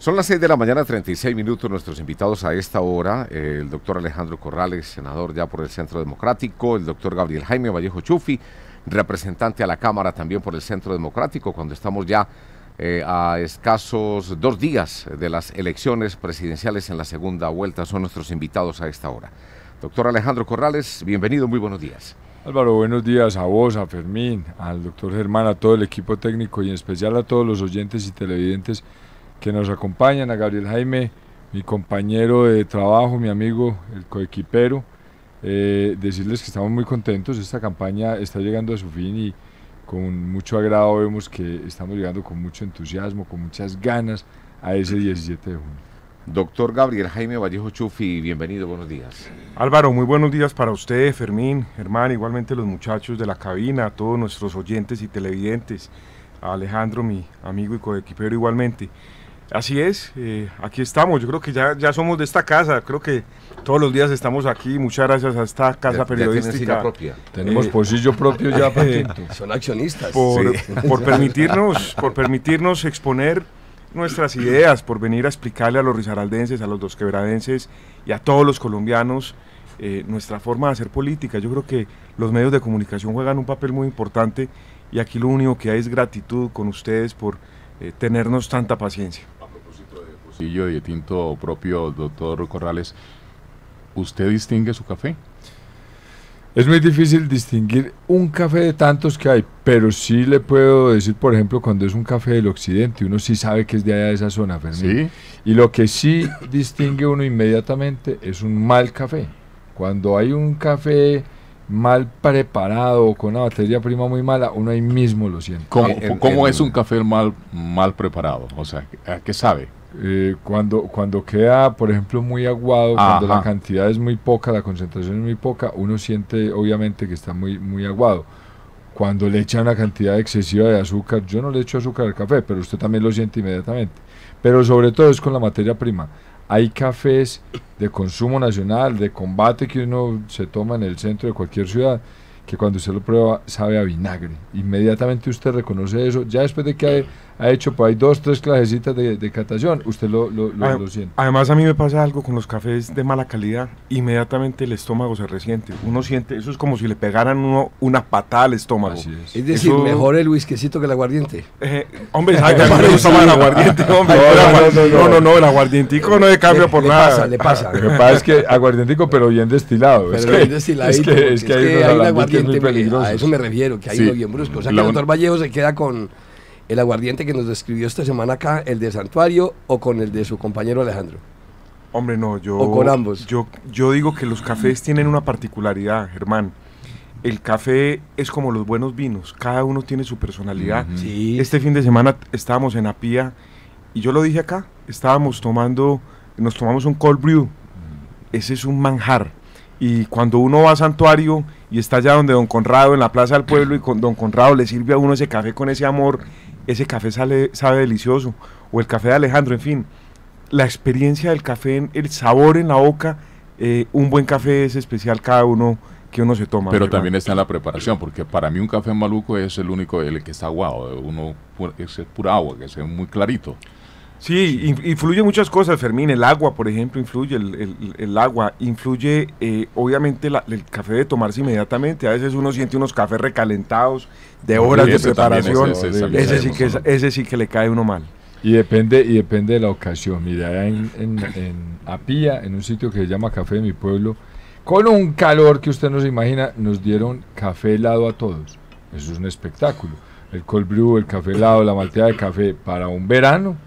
Son las 6 de la mañana, 36 minutos. Nuestros invitados a esta hora, el doctor Alejandro Corrales, senador ya por el Centro Democrático, el doctor Gabriel Jaime Vallejo Chufi, representante a la Cámara también por el Centro Democrático, cuando estamos ya a escasos 2 días de las elecciones presidenciales en la segunda vuelta. Son nuestros invitados a esta hora. Doctor Alejandro Corrales, bienvenido, muy buenos días. Álvaro, buenos días a vos, a Fermín, al doctor Germán, a todo el equipo técnico y en especial a todos los oyentes y televidentes que nos acompañan, a Gabriel Jaime, mi compañero de trabajo, mi amigo, el coequipero, decirles que estamos muy contentos. Esta campaña está llegando a su fin y con mucho agrado vemos que estamos llegando con mucho entusiasmo, con muchas ganas a ese 17 de junio. Doctor Gabriel Jaime Vallejo Chufi, bienvenido, buenos días. Álvaro, muy buenos días para usted, Fermín, Germán, igualmente los muchachos de la cabina, a todos nuestros oyentes y televidentes, a Alejandro, mi amigo y coequipero igualmente. Así es, aquí estamos, yo creo que ya somos de esta casa, creo que todos los días estamos aquí, muchas gracias a esta casa periodística. Propia. Tenemos pocillo propio ya para Son accionistas. Por permitirnos exponer nuestras ideas, por venir a explicarle a los risaraldenses, a los dosquebradenses y a todos los colombianos nuestra forma de hacer política. Yo creo que los medios de comunicación juegan un papel muy importante y aquí lo único que hay es gratitud con ustedes por tenernos tanta paciencia. Y de tinto propio, doctor Corrales, ¿usted distingue su café? Es muy difícil distinguir un café de tantos que hay, pero sí le puedo decir, por ejemplo, cuando es un café del occidente, uno sí sabe que es de allá de esa zona, Fermín. ¿Sí? Y lo que sí distingue uno inmediatamente es un mal café. Cuando hay un café mal preparado, con una materia prima muy mala, uno ahí mismo lo siente. ¿Cómo es un café mal preparado? O sea, ¿a qué sabe? Cuando queda, por ejemplo, muy aguado, cuando la cantidad es muy poca, la concentración es muy poca, uno siente obviamente que está muy aguado. Cuando le echa una cantidad excesiva de azúcar, yo no le echo azúcar al café, pero usted también lo siente inmediatamente. Pero sobre todo es con la materia prima. Hay cafés de consumo nacional, de combate que uno se toma en el centro de cualquier ciudad, que cuando usted lo prueba sabe a vinagre. Inmediatamente usted reconoce eso, ya después de que ha hecho por ahí 2, 3 clasecitas de catación, usted lo siente. Además a mí me pasa algo con los cafés de mala calidad, inmediatamente el estómago se resiente, uno siente, eso es como si le pegaran una patada al estómago. Es decir, eso, mejor el whiskycito que el aguardiente. Hombre, ¿sabe que a mí me gusta más el aguardiente? Hombre, no, el aguardientico no le cambia por nada. Le pasa. Lo que pasa es que aguardientico, pero bien destilado. Es que hay un aguardiente, a eso me refiero, que hay uno bien brusco. O sea que el doctor Vallejo se queda con el aguardiente que nos describió esta semana acá, el de Santuario, o con el de su compañero Alejandro. Hombre, no, o con ambos. Yo digo que los cafés tienen una particularidad, Germán. El café es como los buenos vinos, cada uno tiene su personalidad. Sí. Este fin de semana estábamos en Apía y yo lo dije acá, nos tomamos un cold brew. Ese es un manjar. Y cuando uno va a Santuario y está allá donde Don Conrado, en la Plaza del Pueblo, y con Don Conrado le sirve a uno ese café con ese amor, ese café sabe delicioso, o el café de Alejandro, en fin, la experiencia del café, el sabor en la boca, un buen café es especial cada uno que uno se toma. Pero también está en la preparación, porque para mí un café maluco es el único, el que está aguado, es pura agua, que es muy clarito. Sí, influye muchas cosas, Fermín. El agua, por ejemplo, influye, el agua influye, obviamente el café de tomarse inmediatamente. A veces uno siente unos cafés recalentados de horas de preparación. Ese sí que le cae uno mal. Y depende de la ocasión. Mira, en Apía, en un sitio que se llama Café de mi Pueblo, con un calor que usted no se imagina, nos dieron café helado a todos. Eso es un espectáculo. El cold brew, el café helado, la malteada de café para un verano.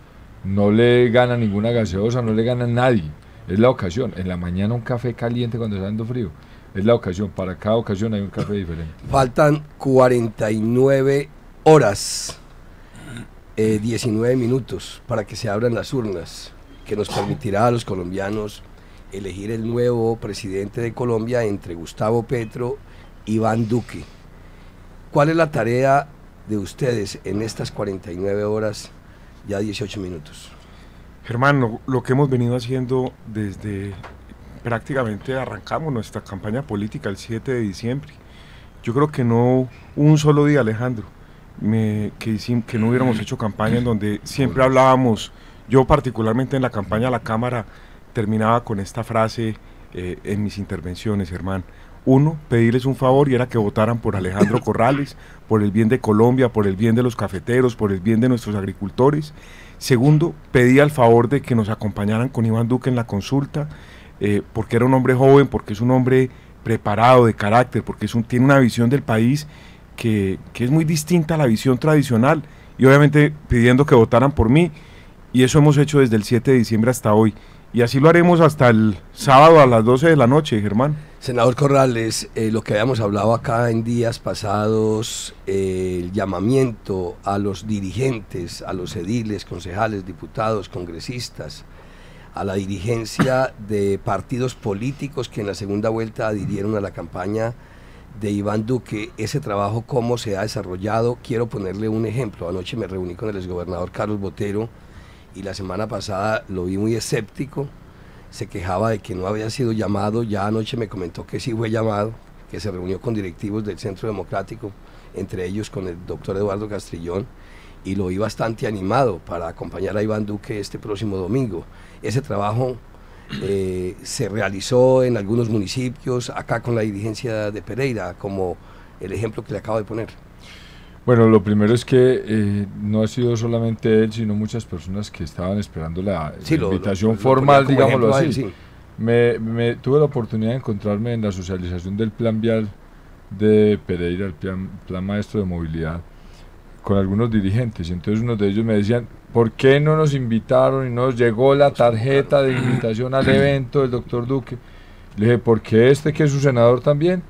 No le gana ninguna gaseosa, no le gana nadie. Es la ocasión. En la mañana un café caliente cuando está dando frío. Es la ocasión. Para cada ocasión hay un café diferente. Faltan 49 horas, 19 minutos para que se abran las urnas, que nos permitirá a los colombianos elegir el nuevo presidente de Colombia entre Gustavo Petro y Iván Duque. ¿Cuál es la tarea de ustedes en estas 49 horas? Ya 18 minutos. Germán, lo que hemos venido haciendo desde prácticamente arrancamos nuestra campaña política el 7 de diciembre. Yo creo que no un solo día, Alejandro, que no hubiéramos hecho campaña en donde siempre hablábamos Yo particularmente en la campaña a la Cámara terminaba con esta frase en mis intervenciones, Germán. Uno, pedirles un favor y era que votaran por Alejandro Corrales, por el bien de Colombia, por el bien de los cafeteros, por el bien de nuestros agricultores. Segundo, pedía el favor de que nos acompañaran con Iván Duque en la consulta, porque era un hombre joven, porque es un hombre preparado, de carácter, porque tiene una visión del país que es muy distinta a la visión tradicional, y obviamente pidiendo que votaran por mí, y eso hemos hecho desde el 7 de diciembre hasta hoy, y así lo haremos hasta el sábado a las 12 de la noche, Germán. Senador Corrales, lo que habíamos hablado acá en días pasados, el llamamiento a los dirigentes, a los ediles, concejales, diputados, congresistas, a la dirigencia de partidos políticos que en la segunda vuelta adhirieron a la campaña de Iván Duque, ese trabajo cómo se ha desarrollado. Quiero ponerle un ejemplo. Anoche me reuní con el exgobernador Carlos Botero y la semana pasada lo vi muy escéptico, se quejaba de que no había sido llamado. Ya anoche me comentó que sí fue llamado, que se reunió con directivos del Centro Democrático, entre ellos con el doctor Eduardo Castrillón, y lo vi bastante animado para acompañar a Iván Duque este próximo domingo. Ese trabajo se realizó en algunos municipios, acá con la dirigencia de Pereira, como el ejemplo que le acabo de poner. Bueno, lo primero es que no ha sido solamente él, sino muchas personas que estaban esperando la invitación formal, digámoslo así. Sí. Tuve la oportunidad de encontrarme en la socialización del plan vial de Pereira, el plan maestro de movilidad, con algunos dirigentes, y entonces unos de ellos me decían, ¿por qué no nos invitaron y no nos llegó la tarjeta de invitación al evento del doctor Duque? Le dije, porque que es su senador también,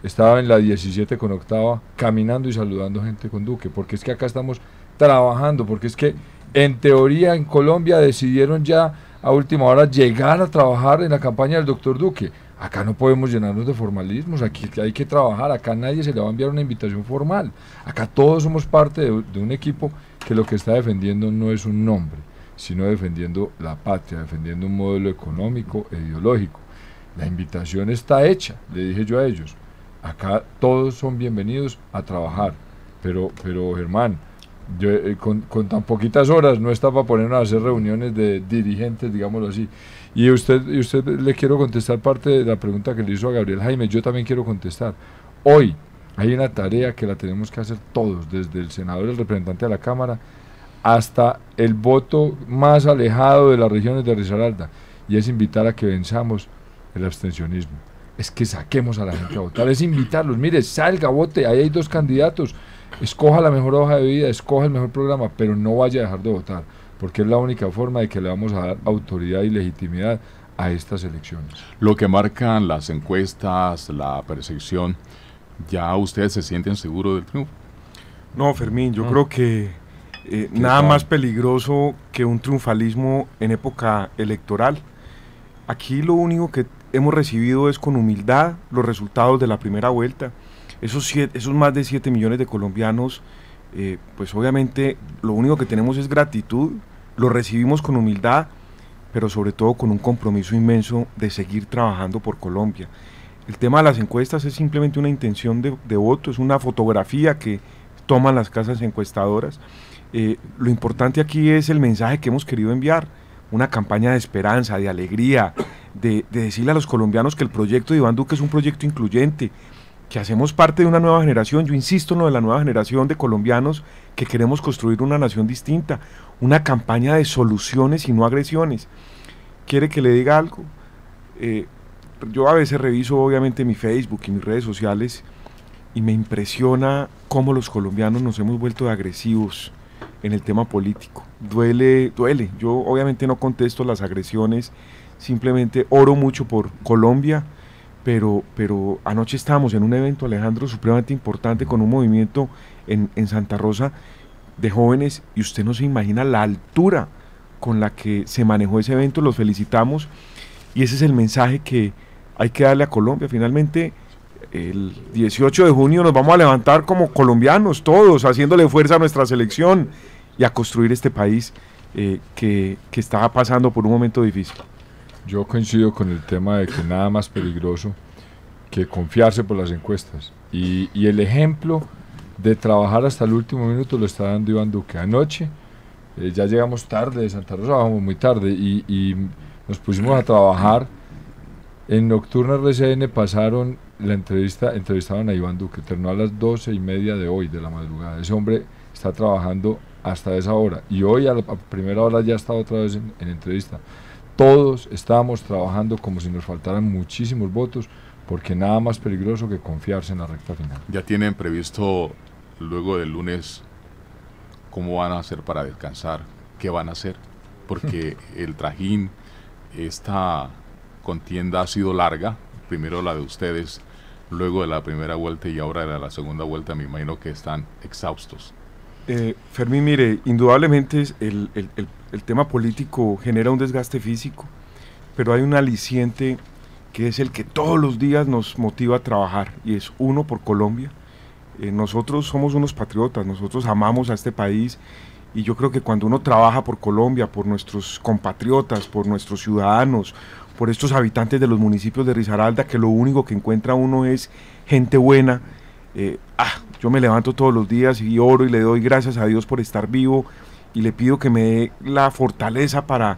estaba en la 17 con octava, caminando y saludando gente con Duque, porque es que acá estamos trabajando, porque es que en teoría en Colombia decidieron ya a última hora llegar a trabajar en la campaña del doctor Duque. Acá no podemos llenarnos de formalismos, aquí hay que trabajar, acá nadie se le va a enviar una invitación formal, acá todos somos parte de un equipo que lo que está defendiendo no es un nombre, sino defendiendo la patria, defendiendo un modelo económico e ideológico. La invitación está hecha, le dije yo a ellos, acá todos son bienvenidos a trabajar, pero Germán, yo, con tan poquitas horas no está para ponernos a hacer reuniones de dirigentes, digámoslo así. Y usted le quiero contestar parte de la pregunta que le hizo a Gabriel Jaime, yo también quiero contestar. Hoy hay una tarea que la tenemos que hacer todos, desde el senador, el representante de la Cámara, hasta el voto más alejado de las regiones de Risaralda, y es invitar a que venzamos el abstencionismo. Es que saquemos a la gente a votar, es invitarlos, mire, salga, vote, ahí hay 2 candidatos, escoja la mejor hoja de vida, escoja el mejor programa, pero no vaya a dejar de votar, porque es la única forma de que le vamos a dar autoridad y legitimidad a estas elecciones. Lo que marcan las encuestas, la percepción, ¿ya ustedes se sienten seguros del triunfo? No, Fermín, yo creo que nada más peligroso que un triunfalismo en época electoral. Aquí lo único que hemos recibido es con humildad los resultados de la primera vuelta. Esos más de 7 millones de colombianos, pues obviamente lo único que tenemos es gratitud, lo recibimos con humildad, pero sobre todo con un compromiso inmenso de seguir trabajando por Colombia. El tema de las encuestas es simplemente una intención de voto, es una fotografía que toman las casas encuestadoras. Lo importante aquí es el mensaje que hemos querido enviar, una campaña de esperanza, de alegría, de decirle a los colombianos que el proyecto de Iván Duque es un proyecto incluyente, que hacemos parte de una nueva generación. Yo insisto en lo de la nueva generación de colombianos que queremos construir una nación distinta, una campaña de soluciones y no agresiones. ¿Quiere que le diga algo? Yo a veces reviso obviamente mi Facebook y mis redes sociales y me impresiona cómo los colombianos nos hemos vuelto agresivos en el tema político. Duele. Yo obviamente no contesto las agresiones, simplemente oro mucho por Colombia, pero anoche estábamos en un evento, Alejandro, supremamente importante, con un movimiento en Santa Rosa de jóvenes, y usted no se imagina la altura con la que se manejó ese evento. Los felicitamos, y ese es el mensaje que hay que darle a Colombia. Finalmente, el 18 de junio nos vamos a levantar como colombianos, todos, haciéndole fuerza a nuestra selección y a construir este país que está pasando por un momento difícil. Yo coincido con el tema de que nada más peligroso que confiarse por las encuestas, y el ejemplo de trabajar hasta el último minuto lo está dando Iván Duque. Anoche Ya llegamos tarde de Santa Rosa, bajamos muy tarde y nos pusimos a trabajar. En Nocturna RCN pasaron la entrevistaban a Iván Duque, terminó a las 12:30 de hoy, de la madrugada. Ese hombre está trabajando hasta esa hora y hoy a primera hora ya está otra vez en entrevista. Todos estábamos trabajando como si nos faltaran muchísimos votos, porque nada más peligroso que confiarse en la recta final. ¿Ya tienen previsto luego del lunes cómo van a hacer para descansar? ¿Qué van a hacer? Porque el trajín, esta contienda ha sido larga, primero la de ustedes, luego de la primera vuelta y ahora de la segunda vuelta, me imagino que están exhaustos. Fermín, mire, indudablemente el tema político genera un desgaste físico, pero hay un aliciente que es el que todos los días nos motiva a trabajar, y es uno por Colombia. Nosotros somos unos patriotas, nosotros amamos a este país, y yo creo que cuando uno trabaja por Colombia, por nuestros compatriotas, por nuestros ciudadanos, por estos habitantes de los municipios de Risaralda, que lo único que encuentra uno es gente buena, yo me levanto todos los días y oro y le doy gracias a Dios por estar vivo, y le pido que me dé la fortaleza para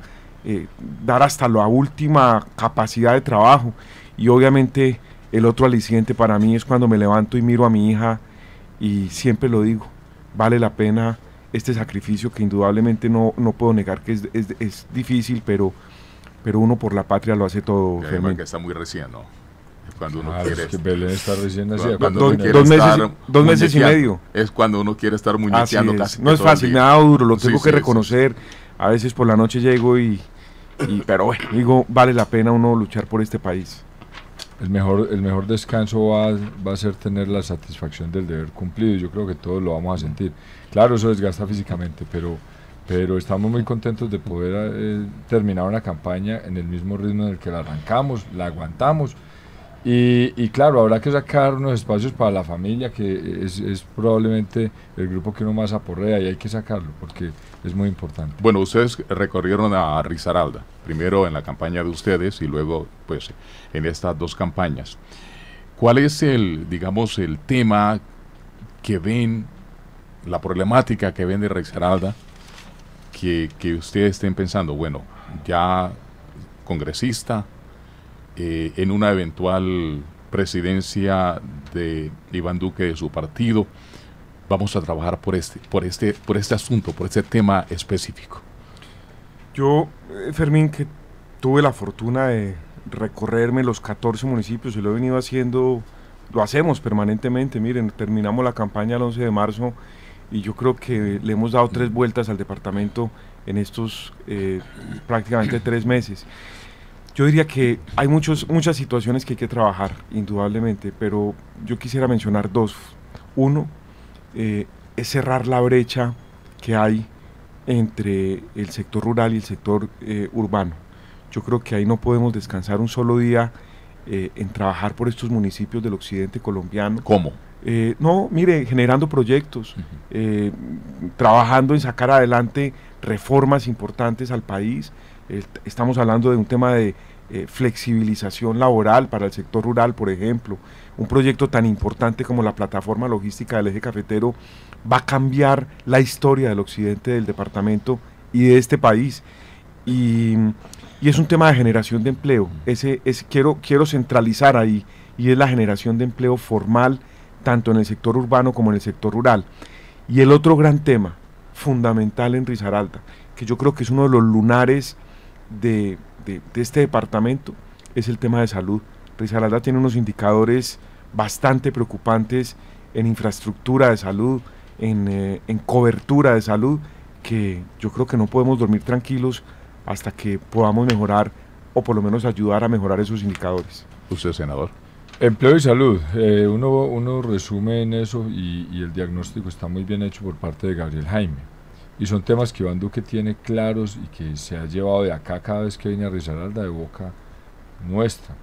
dar hasta la última capacidad de trabajo. Y obviamente el otro aliciente para mí es cuando me levanto y miro a mi hija, y siempre lo digo, vale la pena este sacrificio, que indudablemente no puedo negar que es difícil, pero uno por la patria lo hace todo. Y además que está muy recién, ¿no? Es cuando uno quiere. Es que Belén está recién nacida. Dos meses y medio. Es cuando uno quiere estar muñequeando casi. No es fácil, me ha dado duro, lo tengo que reconocer. A veces por la noche llego pero bueno, digo, vale la pena uno luchar por este país. El mejor descanso va a ser tener la satisfacción del deber cumplido, y yo creo que todos lo vamos a sentir. Claro, eso desgasta físicamente, pero estamos muy contentos de poder terminar una campaña en el mismo ritmo en el que la arrancamos, la aguantamos, y claro, habrá que sacar unos espacios para la familia, que es probablemente el grupo que uno más aporrea, y hay que sacarlo porque es muy importante. Bueno, ustedes recorrieron a Risaralda, primero en la campaña de ustedes y luego pues en estas dos campañas. ¿Cuál es el tema que ven, la problemática que ven de Risaralda, que ustedes estén pensando, bueno, ya congresista, en una eventual presidencia de Iván Duque, de su partido, vamos a trabajar por este asunto, por este tema específico? Yo, Fermín, que tuve la fortuna de recorrerme los 14 municipios y lo he venido haciendo, lo hacemos permanentemente. Miren, terminamos la campaña el 11 de marzo y yo creo que le hemos dado 3 vueltas al departamento en estos prácticamente 3 meses. Yo diría que hay muchas situaciones que hay que trabajar, indudablemente, pero yo quisiera mencionar 2. Uno, es cerrar la brecha que hay entre el sector rural y el sector urbano. Yo creo que ahí no podemos descansar un solo día en trabajar por estos municipios del occidente colombiano. ¿Cómo? No, mire, generando proyectos, trabajando en sacar adelante reformas importantes al país. Estamos hablando de un tema de flexibilización laboral para el sector rural, por ejemplo. Un proyecto tan importante como la plataforma logística del eje cafetero va a cambiar la historia del occidente del departamento y de este país. Y es un tema de generación de empleo. Quiero centralizar ahí, y es la generación de empleo formal, tanto en el sector urbano como en el sector rural. Y el otro gran tema fundamental en Risaralda, que yo creo que es uno de los lunares de este departamento, es el tema de salud. Risaralda tiene unos indicadores bastante preocupantes en infraestructura de salud, en cobertura de salud, que yo creo que no podemos dormir tranquilos hasta que podamos mejorar, o por lo menos ayudar a mejorar esos indicadores. Usted, senador. Empleo y salud, uno resume en eso, y el diagnóstico está muy bien hecho por parte de Gabriel Jaime. Y son temas que Iván Duque tiene claros y que se ha llevado de acá cada vez que viene a Risaralda, de boca nuestra.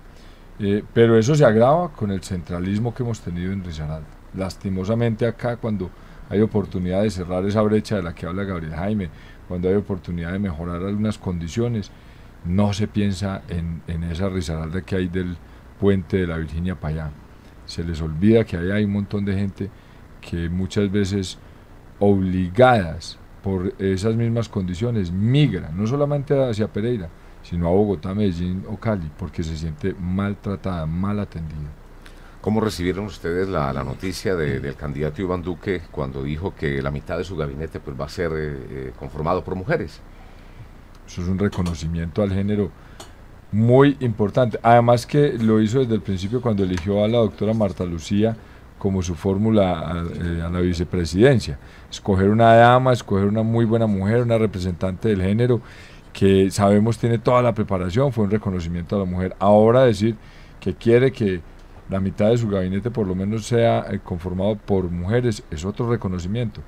Pero eso se agrava con el centralismo que hemos tenido en Risaralda. Lastimosamente acá, cuando hay oportunidad de cerrar esa brecha de la que habla Gabriel Jaime, cuando hay oportunidad de mejorar algunas condiciones, no se piensa en esa Risaralda que hay del puente de la Virginia para allá. Se les olvida que allá hay un montón de gente que muchas veces, obligadas por esas mismas condiciones migra, no solamente hacia Pereira, sino a Bogotá, Medellín o Cali, porque se siente maltratada, mal atendida. ¿Cómo recibieron ustedes la noticia del candidato Iván Duque cuando dijo que la mitad de su gabinete pues va a ser conformado por mujeres? Eso es un reconocimiento al género muy importante, además que lo hizo desde el principio cuando eligió a la doctora Marta Lucía como su fórmula a la vicepresidencia. Escoger una dama, escoger una muy buena mujer, una representante del género que sabemos tiene toda la preparación, fue un reconocimiento a la mujer. Ahora decir que quiere que la mitad de su gabinete por lo menos sea conformado por mujeres es otro reconocimiento.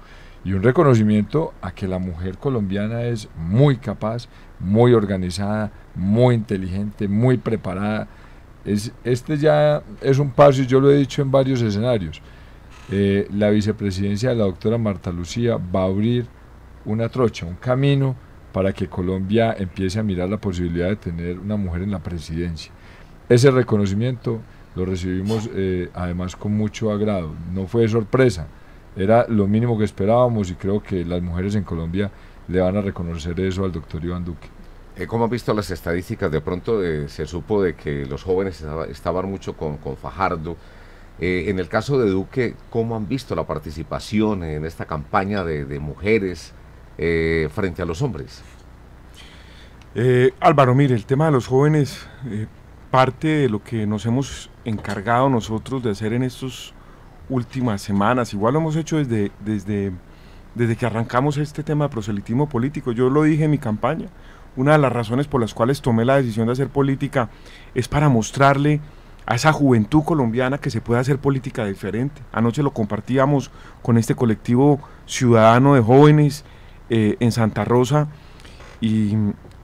Y un reconocimiento a que la mujer colombiana es muy capaz, muy organizada, muy inteligente, muy preparada. Este ya es un paso, y yo lo he dicho en varios escenarios. La vicepresidencia de la doctora Marta Lucía va a abrir una trocha, un camino para que Colombia empiece a mirar la posibilidad de tener una mujer en la presidencia. Ese reconocimiento lo recibimos además con mucho agrado, no fue de sorpresa, era lo mínimo que esperábamos y creo que las mujeres en Colombia le van a reconocer eso al doctor Iván Duque. ¿Cómo han visto las estadísticas? De pronto se supo de que los jóvenes estaban mucho con Fajardo. En el caso de Duque, ¿cómo han visto la participación en esta campaña de mujeres frente a los hombres? Álvaro, mire, el tema de los jóvenes, parte de lo que nos hemos encargado nosotros de hacer en estas últimas semanas, igual lo hemos hecho desde que arrancamos este tema de proselitismo político. Yo lo dije en mi campaña, una de las razones por las cuales tomé la decisión de hacer política es para mostrarle a esa juventud colombiana que se puede hacer política diferente. Anoche lo compartíamos con este colectivo ciudadano de jóvenes en Santa Rosa y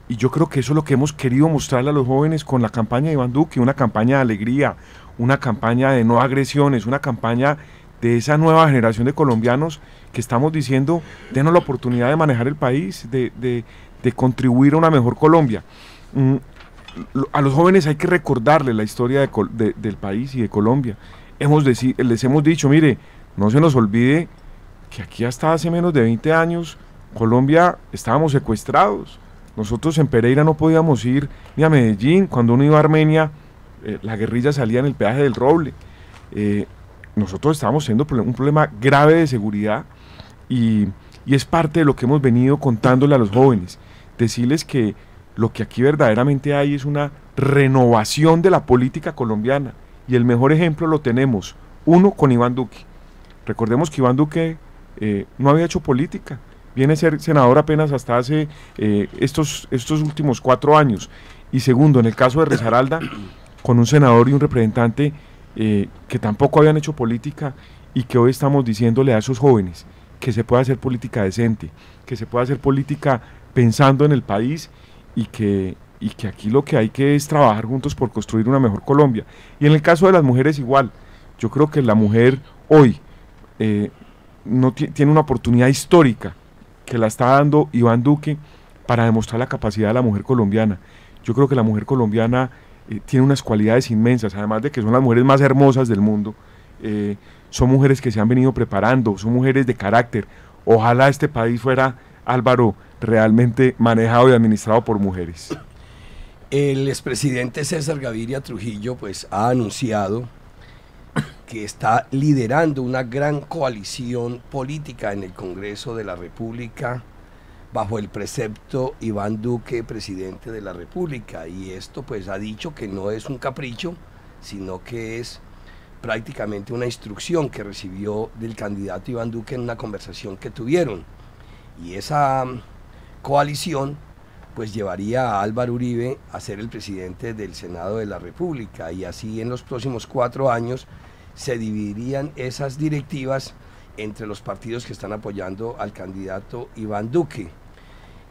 yo creo que eso es lo que hemos querido mostrarle a los jóvenes con la campaña de Iván Duque, una campaña de alegría, una campaña de no agresiones, una campaña de esa nueva generación de colombianos que estamos diciendo, denos la oportunidad de manejar el país, de contribuir a una mejor Colombia. A los jóvenes hay que recordarles la historia del país y de Colombia. Les hemos dicho, mire, no se nos olvide que aquí hasta hace menos de 20 años Colombia estábamos secuestrados. Nosotros en Pereira no podíamos ir ni a Medellín. Cuando uno iba a Armenia, la guerrilla salía en el peaje del Roble. Nosotros estábamos teniendo un problema grave de seguridad y es parte de lo que hemos venido contándole a los jóvenes. Decirles que lo que aquí verdaderamente hay es una renovación de la política colombiana y el mejor ejemplo lo tenemos, uno, con Iván Duque. Recordemos que Iván Duque no había hecho política, viene a ser senador apenas hasta hace estos últimos 4 años. Y segundo, en el caso de Risaralda, con un senador y un representante que tampoco habían hecho política y que hoy estamos diciéndole a esos jóvenes que se puede hacer política decente, que se puede hacer política pensando en el país y que aquí lo que hay que es trabajar juntos por construir una mejor Colombia. Y en el caso de las mujeres igual, yo creo que la mujer hoy no tiene una oportunidad histórica que la está dando Iván Duque para demostrar la capacidad de la mujer colombiana. Yo creo que la mujer colombiana tiene unas cualidades inmensas, además de que son las mujeres más hermosas del mundo. Son mujeres que se han venido preparando, son mujeres de carácter. Ojalá este país fuera, Álvaro, realmente manejado y administrado por mujeres. El expresidente César Gaviria Trujillo pues ha anunciado que está liderando una gran coalición política en el Congreso de la República bajo el precepto Iván Duque, presidente de la República, y esto pues ha dicho que no es un capricho, sino que es prácticamente una instrucción que recibió del candidato Iván Duque en una conversación que tuvieron, y esa coalición pues llevaría a Álvaro Uribe a ser el presidente del Senado de la República, y así en los próximos 4 años se dividirían esas directivas entre los partidos que están apoyando al candidato Iván Duque.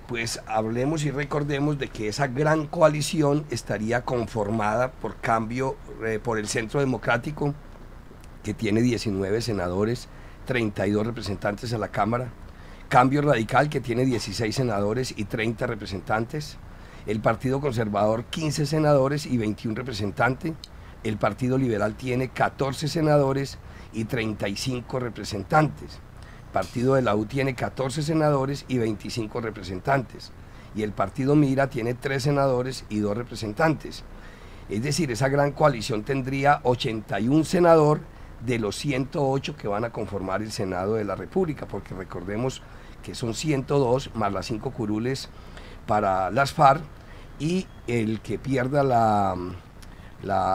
Pues hablemos y recordemos de que esa gran coalición estaría conformada por por el Centro Democrático, que tiene 19 senadores, 32 representantes a la Cámara, Cambio Radical, que tiene 16 senadores y 30 representantes, el Partido Conservador 15 senadores y 21 representantes, el Partido Liberal tiene 14 senadores y 35 representantes. partido de la U tiene 14 senadores y 25 representantes. Y el partido Mira tiene 3 senadores y 2 representantes. Es decir, esa gran coalición tendría 81 senadores de los 108 que van a conformar el Senado de la República, porque recordemos que son 102 más las 5 curules para las FARC, y el que pierda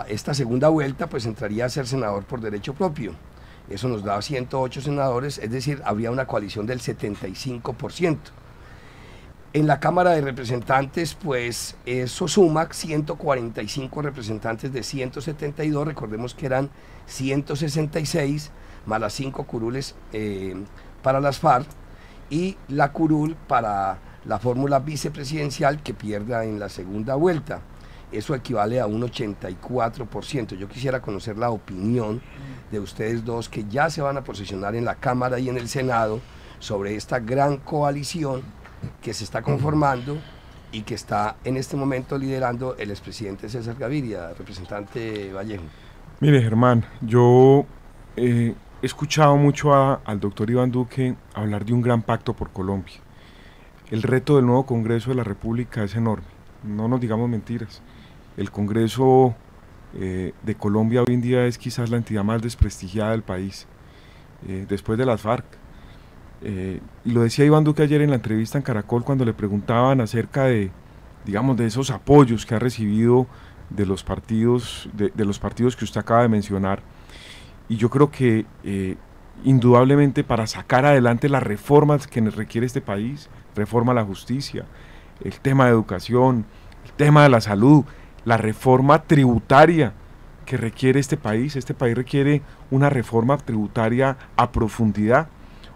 esta segunda vuelta pues entraría a ser senador por derecho propio. Eso nos da 108 senadores, es decir, habría una coalición del 75%. En la Cámara de Representantes, pues eso suma 145 representantes de 172, recordemos que eran 166, más las 5 curules para las FARC, y la curul para la fórmula vicepresidencial que pierda en la segunda vuelta. Eso equivale a un 84%. Yo quisiera conocer la opinión de ustedes dos, que ya se van a posicionar en la Cámara y en el Senado sobre esta gran coalición que se está conformando y que está en este momento liderando el expresidente César Gaviria. Representante Vallejo. Mire, Germán, yo he escuchado mucho al doctor Iván Duque hablar de un gran pacto por Colombia. El reto del nuevo Congreso de la República es enorme, no nos digamos mentiras. El Congreso de Colombia hoy en día es quizás la entidad más desprestigiada del país, después de las FARC. Y lo decía Iván Duque ayer en la entrevista en Caracol, cuando le preguntaban acerca de, digamos, de esos apoyos que ha recibido de los partidos, de los partidos que usted acaba de mencionar. Y yo creo que indudablemente para sacar adelante las reformas que requiere este país, reforma a la justicia, el tema de educación, el tema de la salud, la reforma tributaria que requiere este país requiere una reforma tributaria a profundidad.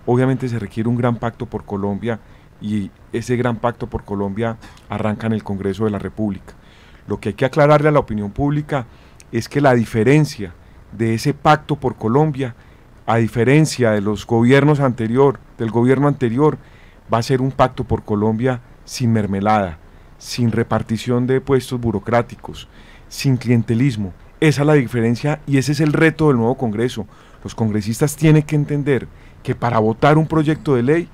Obviamente se requiere un gran pacto por Colombia, y ese gran pacto por Colombia arranca en el Congreso de la República. Lo que hay que aclararle a la opinión pública es que la diferencia de ese pacto por Colombia, a diferencia de los gobiernos del gobierno anterior, va a ser un pacto por Colombia sin mermelada, sin repartición de puestos burocráticos, sin clientelismo. Esa es la diferencia y ese es el reto del nuevo Congreso. Los congresistas tienen que entender que para votar un proyecto de ley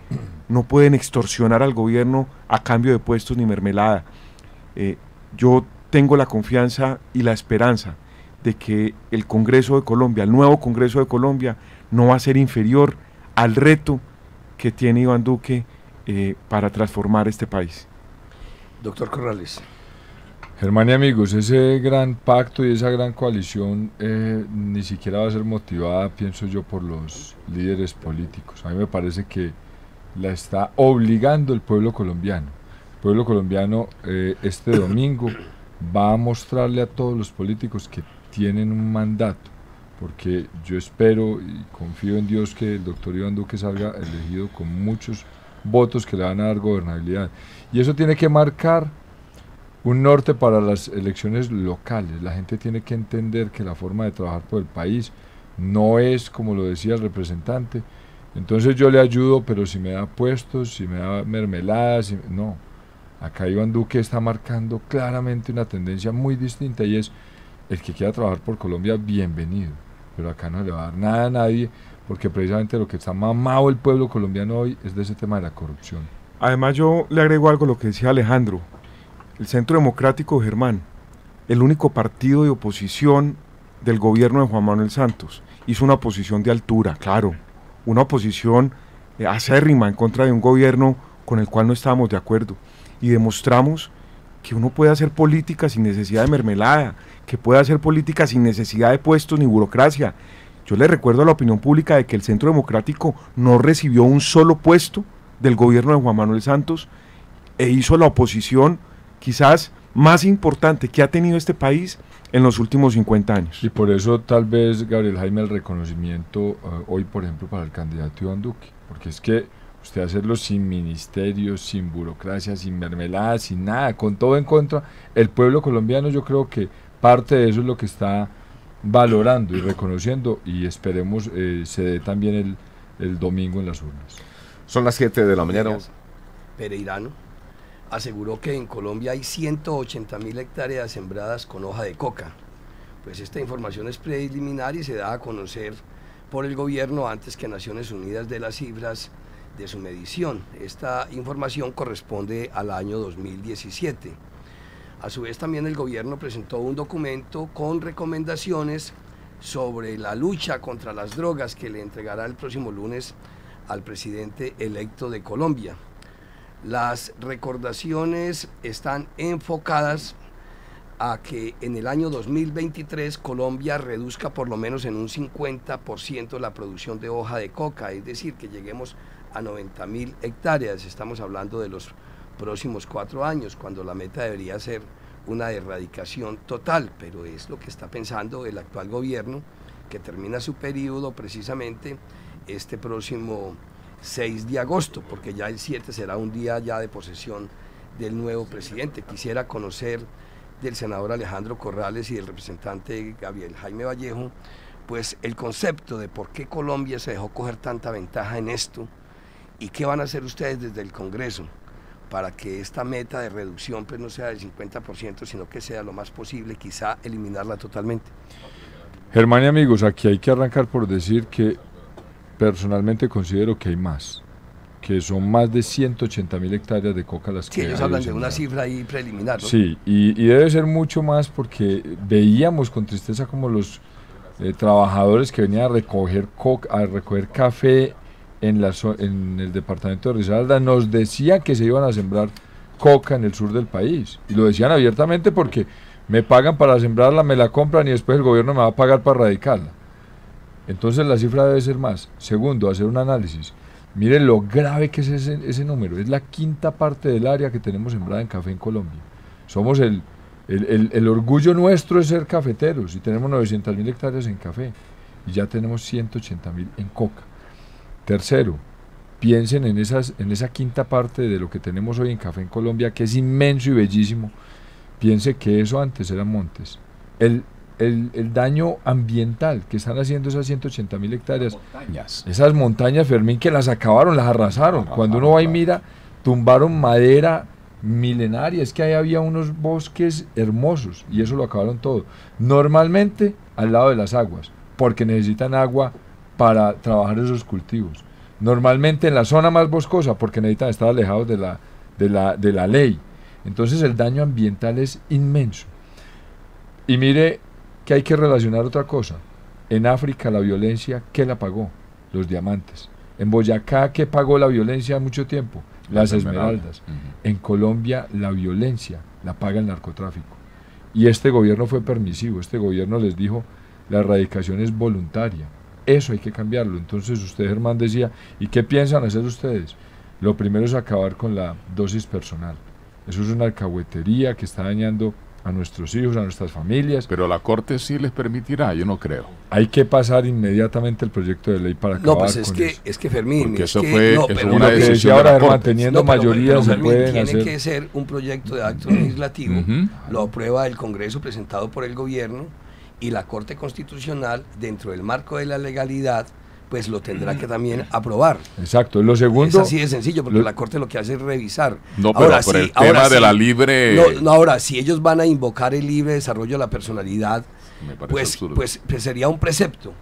no pueden extorsionar al gobierno a cambio de puestos ni mermelada. Yo tengo la confianza y la esperanza de que el Congreso de Colombia, el nuevo Congreso de Colombia, no va a ser inferior al reto que tiene Iván Duque para transformar este país. Doctor Corrales. Germán y amigos, ese gran pacto y esa gran coalición ni siquiera va a ser motivada, pienso yo, por los líderes políticos. A mí me parece que la está obligando el pueblo colombiano. El pueblo colombiano este domingo va a mostrarle a todos los políticos que tienen un mandato, porque yo espero y confío en Dios que el doctor Iván Duque salga elegido con muchos votos que le van a dar gobernabilidad. Y eso tiene que marcar un norte para las elecciones locales. La gente tiene que entender que la forma de trabajar por el país no es como lo decía el representante. Entonces yo le ayudo, pero si me da puestos, si me da mermeladas, no. Acá Iván Duque está marcando claramente una tendencia muy distinta, y es el que quiera trabajar por Colombia, bienvenido. Pero acá no le va a dar nada a nadie, porque precisamente lo que está mamado el pueblo colombiano hoy es de ese tema de la corrupción. Además yo le agrego algo a lo que decía Alejandro. El Centro Democrático, Germán, el único partido de oposición del gobierno de Juan Manuel Santos, hizo una oposición de altura, claro, una oposición acérrima en contra de un gobierno con el cual no estábamos de acuerdo, y demostramos que uno puede hacer política sin necesidad de mermelada, que puede hacer política sin necesidad de puestos ni burocracia. Yo le recuerdo a la opinión pública de que el Centro Democrático no recibió un solo puesto del gobierno de Juan Manuel Santos e hizo la oposición quizás más importante que ha tenido este país en los últimos 50 años. Y por eso tal vez, Gabriel Jaime, el reconocimiento hoy, por ejemplo, para el candidato Iván Duque, porque es que usted hacerlo sin ministerios, sin burocracia, sin mermelada, sin nada, con todo en contra, el pueblo colombiano, yo creo que parte de eso es lo que está valorando y reconociendo, y esperemos se dé también el domingo en las urnas. Son las 7 de la mañana. Pereirano aseguró que en Colombia hay 180.000 hectáreas sembradas con hoja de coca. Pues esta información es preliminar y se da a conocer por el gobierno antes que Naciones Unidas dé las cifras de su medición. Esta información corresponde al año 2017. A su vez también el gobierno presentó un documento con recomendaciones sobre la lucha contra las drogas que le entregará el próximo lunes al presidente electo de Colombia. Las recomendaciones están enfocadas a que en el año 2023 Colombia reduzca por lo menos en un 50% la producción de hoja de coca, es decir, que lleguemos a 90.000 hectáreas. Estamos hablando de los próximos 4 años, cuando la meta debería ser una erradicación total, pero es lo que está pensando el actual gobierno, que termina su periodo precisamente este próximo 6 de agosto, porque ya el 7 será un día ya de posesión del nuevo presidente. Quisiera conocer del senador Alejandro Corrales y del representante Gabriel Jaime Vallejo, pues el concepto de por qué Colombia se dejó coger tanta ventaja en esto y qué van a hacer ustedes desde el Congreso para que esta meta de reducción pues no sea del 50%, sino que sea lo más posible, quizá eliminarla totalmente. Germán y amigos, aquí hay que arrancar por decir que personalmente considero que hay más, que son más de 180.000 hectáreas de coca las que... Sí, ellos hablan de una cifra ahí preliminar, ¿no? Sí, y debe ser mucho más porque veíamos con tristeza como los trabajadores que venían a recoger café en el departamento de Risaralda nos decían que se iban a sembrar coca en el sur del país, y lo decían abiertamente porque me pagan para sembrarla, me la compran y después el gobierno me va a pagar para erradicarla. Entonces la cifra debe ser más. Segundo, hacer un análisis. Miren lo grave que es ese número. Es la quinta parte del área que tenemos sembrada en café en Colombia. Somos el orgullo nuestro es ser cafeteros y tenemos 900.000 hectáreas en café y ya tenemos 180.000 en coca. Tercero, piensen en esa quinta parte de lo que tenemos hoy en café en Colombia, que es inmenso y bellísimo. Piense que eso antes eran montes. El daño ambiental que están haciendo esas 180.000 hectáreas, esas montañas, Fermín, que las acabaron, las arrasaron. Cuando uno va y mira, tumbaron madera milenaria, es que ahí había unos bosques hermosos y eso lo acabaron todo. Normalmente al lado de las aguas, porque necesitan agua para trabajar esos cultivos. Normalmente en la zona más boscosa, porque necesitan estar alejados de la ley. Entonces el daño ambiental es inmenso. Y mire que hay que relacionar otra cosa. En África la violencia, ¿qué la pagó? Los diamantes. En Boyacá, ¿qué pagó la violencia mucho tiempo? Las esmeraldas. En Colombia la violencia la paga el narcotráfico. Y este gobierno fue permisivo, este gobierno les dijo, la erradicación es voluntaria. Eso hay que cambiarlo. Entonces usted, Germán, decía, ¿y qué piensan hacer ustedes? Lo primero es acabar con la dosis personal. Eso es una alcahuetería que está dañando a nuestros hijos, a nuestras familias. Pero la Corte sí les permitirá, yo no creo. Hay que pasar inmediatamente el proyecto de ley para acabar con eso. Es que Fermín, porque eso fue una decisión ahora, manteniendo mayoría se pueden tiene hacer. que ser un proyecto de acto legislativo, lo aprueba el Congreso presentado por el gobierno y la Corte Constitucional, dentro del marco de la legalidad, pues lo tendrá que también aprobar. Exacto. Lo segundo... Es así de sencillo, porque la Corte lo que hace es revisar. No, pero por el tema de la libre... Ahora, si ellos van a invocar el libre desarrollo de la personalidad, pues sería un precepto.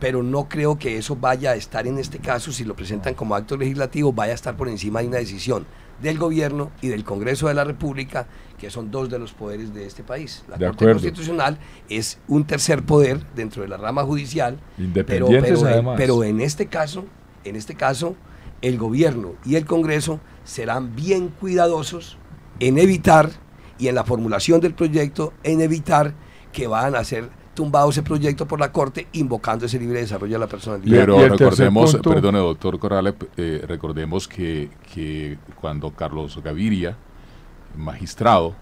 Pero no creo que eso vaya a estar en este caso, si lo presentan como acto legislativo, vaya a estar por encima de una decisión del gobierno y del Congreso de la República, que son dos de los poderes de este país. La Corte Constitucional es un tercer poder dentro de la rama judicial, pero en este caso, el gobierno y el Congreso serán bien cuidadosos en evitar, y en la formulación del proyecto, en evitar que van a ser tumbado ese proyecto por la Corte, invocando ese libre desarrollo de la personalidad. Pero recordemos, perdone doctor Corrales, recordemos que cuando Carlos Gaviria, magistrado,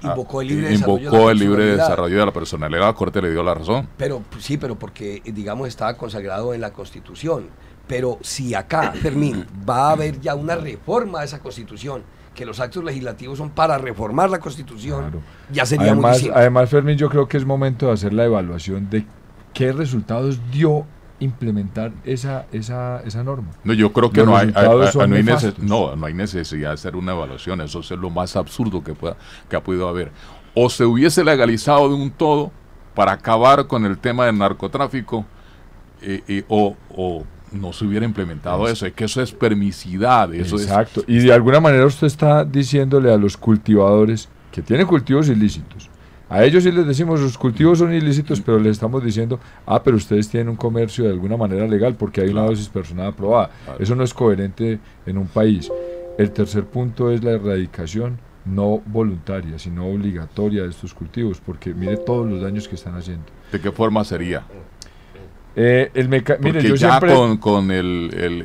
invocó el libre desarrollo de la personalidad, la Corte le dio la razón. Pero sí, pero porque, digamos, estaba consagrado en la Constitución. Pero si acá, Fermín, va a haber ya una reforma de esa Constitución, que los actos legislativos son para reformar la Constitución, claro, ya sería muy distinto. Además, Fermín, yo creo que es momento de hacer la evaluación de qué resultados dio implementar esa norma. No, yo creo que no hay necesidad de hacer una evaluación. Eso es lo más absurdo que ha podido haber. O se hubiese legalizado de un todo, para acabar con el tema del narcotráfico o no se hubiera implementado eso, es que eso es permisidad. Eso exacto, y de alguna manera usted está diciéndole a los cultivadores que tienen cultivos ilícitos, a ellos sí les decimos los cultivos son ilícitos, pero les estamos diciendo, pero ustedes tienen un comercio de alguna manera legal porque hay una dosis personal aprobada. Eso no es coherente en un país. El tercer punto es la erradicación no voluntaria, sino obligatoria de estos cultivos, porque mire todos los daños que están haciendo. ¿De qué forma sería? Mire,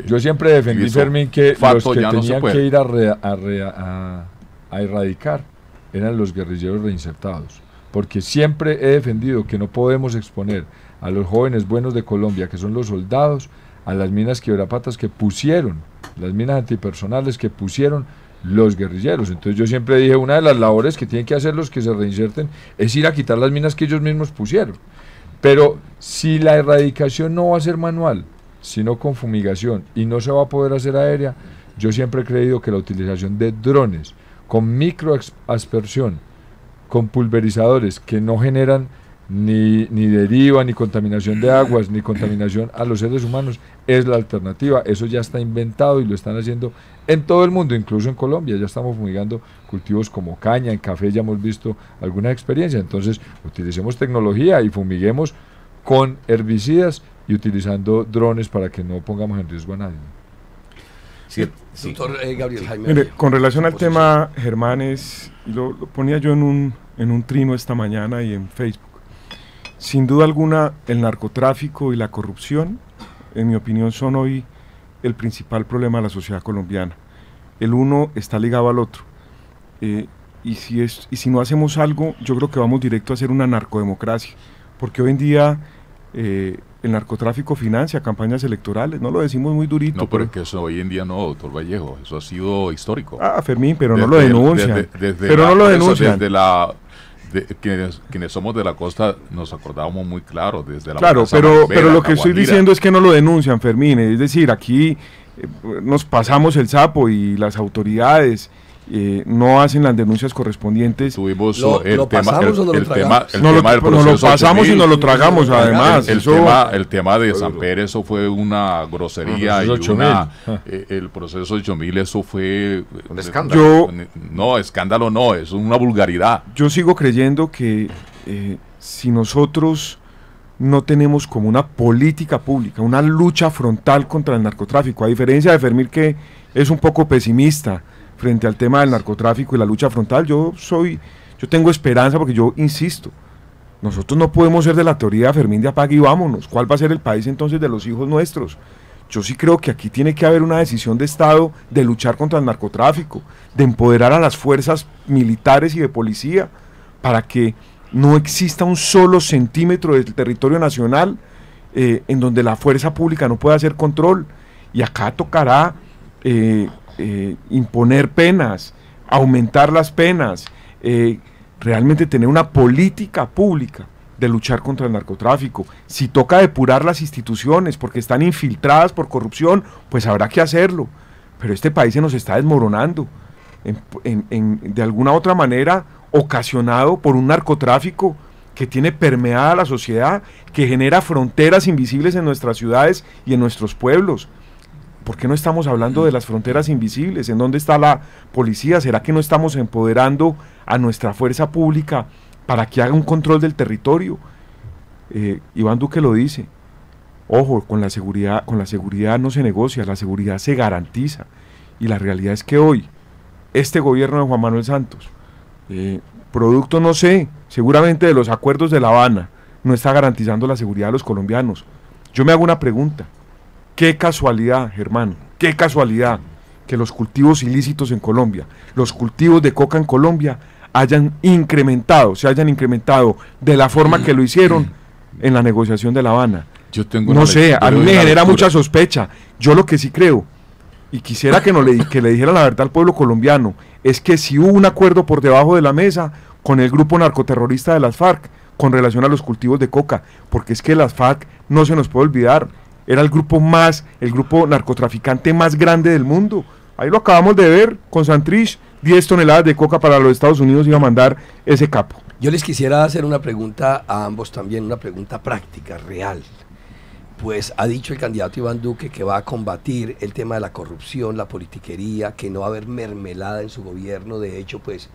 yo siempre defendí, Fermín, que los que tenían que ir a erradicar eran los guerrilleros reinsertados, porque siempre he defendido que no podemos exponer a los jóvenes buenos de Colombia, que son los soldados, a las minas quiebrapatas que pusieron, las minas antipersonales que pusieron los guerrilleros. Entonces yo siempre dije, una de las labores que tienen que hacer los que se reinserten es ir a quitar las minas que ellos mismos pusieron. Pero si la erradicación no va a ser manual, sino con fumigación, y no se va a poder hacer aérea, yo siempre he creído que la utilización de drones con microaspersión, con pulverizadores que no generan ni deriva, ni contaminación de aguas, ni contaminación a los seres humanos, es la alternativa. Eso ya está inventado y lo están haciendo en todo el mundo, incluso en Colombia. Ya estamos fumigando cultivos como caña, en café ya hemos visto alguna experiencia. Entonces, utilicemos tecnología y fumiguemos con herbicidas y utilizando drones para que no pongamos en riesgo a nadie. Sí. Doctor Gabriel Jaime. Mire, con relación al tema, Germán, lo ponía yo en un trino esta mañana y en Facebook. Sin duda alguna, el narcotráfico y la corrupción, en mi opinión, son hoy el principal problema de la sociedad colombiana. El uno está ligado al otro. Y si no hacemos algo, yo creo que vamos directo a hacer una narcodemocracia. Porque hoy en día el narcotráfico financia campañas electorales, no lo decimos muy durito. No, pero es que eso hoy en día no, doctor Vallejo, eso ha sido histórico. Fermín, pero no lo denuncian. No lo denuncian. Quienes somos de la costa nos acordábamos muy claro desde la pero lo que estoy diciendo es que no lo denuncian, Fermín. Es decir, aquí nos pasamos el sapo y las autoridades no hacen las denuncias correspondientes. Tuvimos ¿Lo pasamos o no lo tragamos? Nos lo pasamos y nos lo tragamos, además. El tema de Samper, eso fue una grosería. El proceso 8000, eso fue un escándalo. Escándalo no, es una vulgaridad. Yo sigo creyendo que si nosotros no tenemos como una política pública, una lucha frontal contra el narcotráfico, a diferencia de Fermín, que es un poco pesimista frente al tema del narcotráfico y la lucha frontal, yo tengo esperanza, porque yo insisto, nosotros no podemos ser de la teoría, Fermín, de apague y vámonos. ¿Cuál va a ser el país entonces de los hijos nuestros? Yo sí creo que aquí tiene que haber una decisión de Estado de luchar contra el narcotráfico, de empoderar a las fuerzas militares y de policía para que no exista un solo centímetro del territorio nacional en donde la fuerza pública no pueda hacer control. Y acá tocará imponer penas, aumentar las penas, realmente tener una política pública de luchar contra el narcotráfico. Si toca depurar las instituciones porque están infiltradas por corrupción, pues habrá que hacerlo. Pero este país se nos está desmoronando de alguna otra manera, ocasionado por un narcotráfico que tiene permeada la sociedad, que genera fronteras invisibles en nuestras ciudades y en nuestros pueblos. ¿Por qué no estamos hablando de las fronteras invisibles? ¿En dónde está la policía? ¿Será que no estamos empoderando a nuestra fuerza pública para que haga un control del territorio? Iván Duque lo dice. Ojo, con la seguridad no se negocia, la seguridad se garantiza. Y la realidad es que hoy, este gobierno de Juan Manuel Santos, producto, no sé, seguramente de los acuerdos de La Habana, no está garantizando la seguridad de los colombianos. Yo me hago una pregunta. Qué casualidad, Germán, qué casualidad que los cultivos ilícitos en Colombia, los cultivos de coca en Colombia se hayan incrementado de la forma que lo hicieron en la negociación de La Habana. No sé, a mí me genera mucha sospecha. Yo lo que sí creo, y quisiera que le dijeran la verdad al pueblo colombiano, es que si hubo un acuerdo por debajo de la mesa con el grupo narcoterrorista de las FARC con relación a los cultivos de coca, porque es que las FARC, no se nos puede olvidar, era el grupo narcotraficante más grande del mundo. Ahí lo acabamos de ver con Santrich, 10 toneladas de coca para los Estados Unidos iba a mandar ese capo. Yo les quisiera hacer una pregunta a ambos también, una pregunta práctica, real. Pues ha dicho el candidato Iván Duque que va a combatir el tema de la corrupción, la politiquería, que no va a haber mermelada en su gobierno. De hecho, pues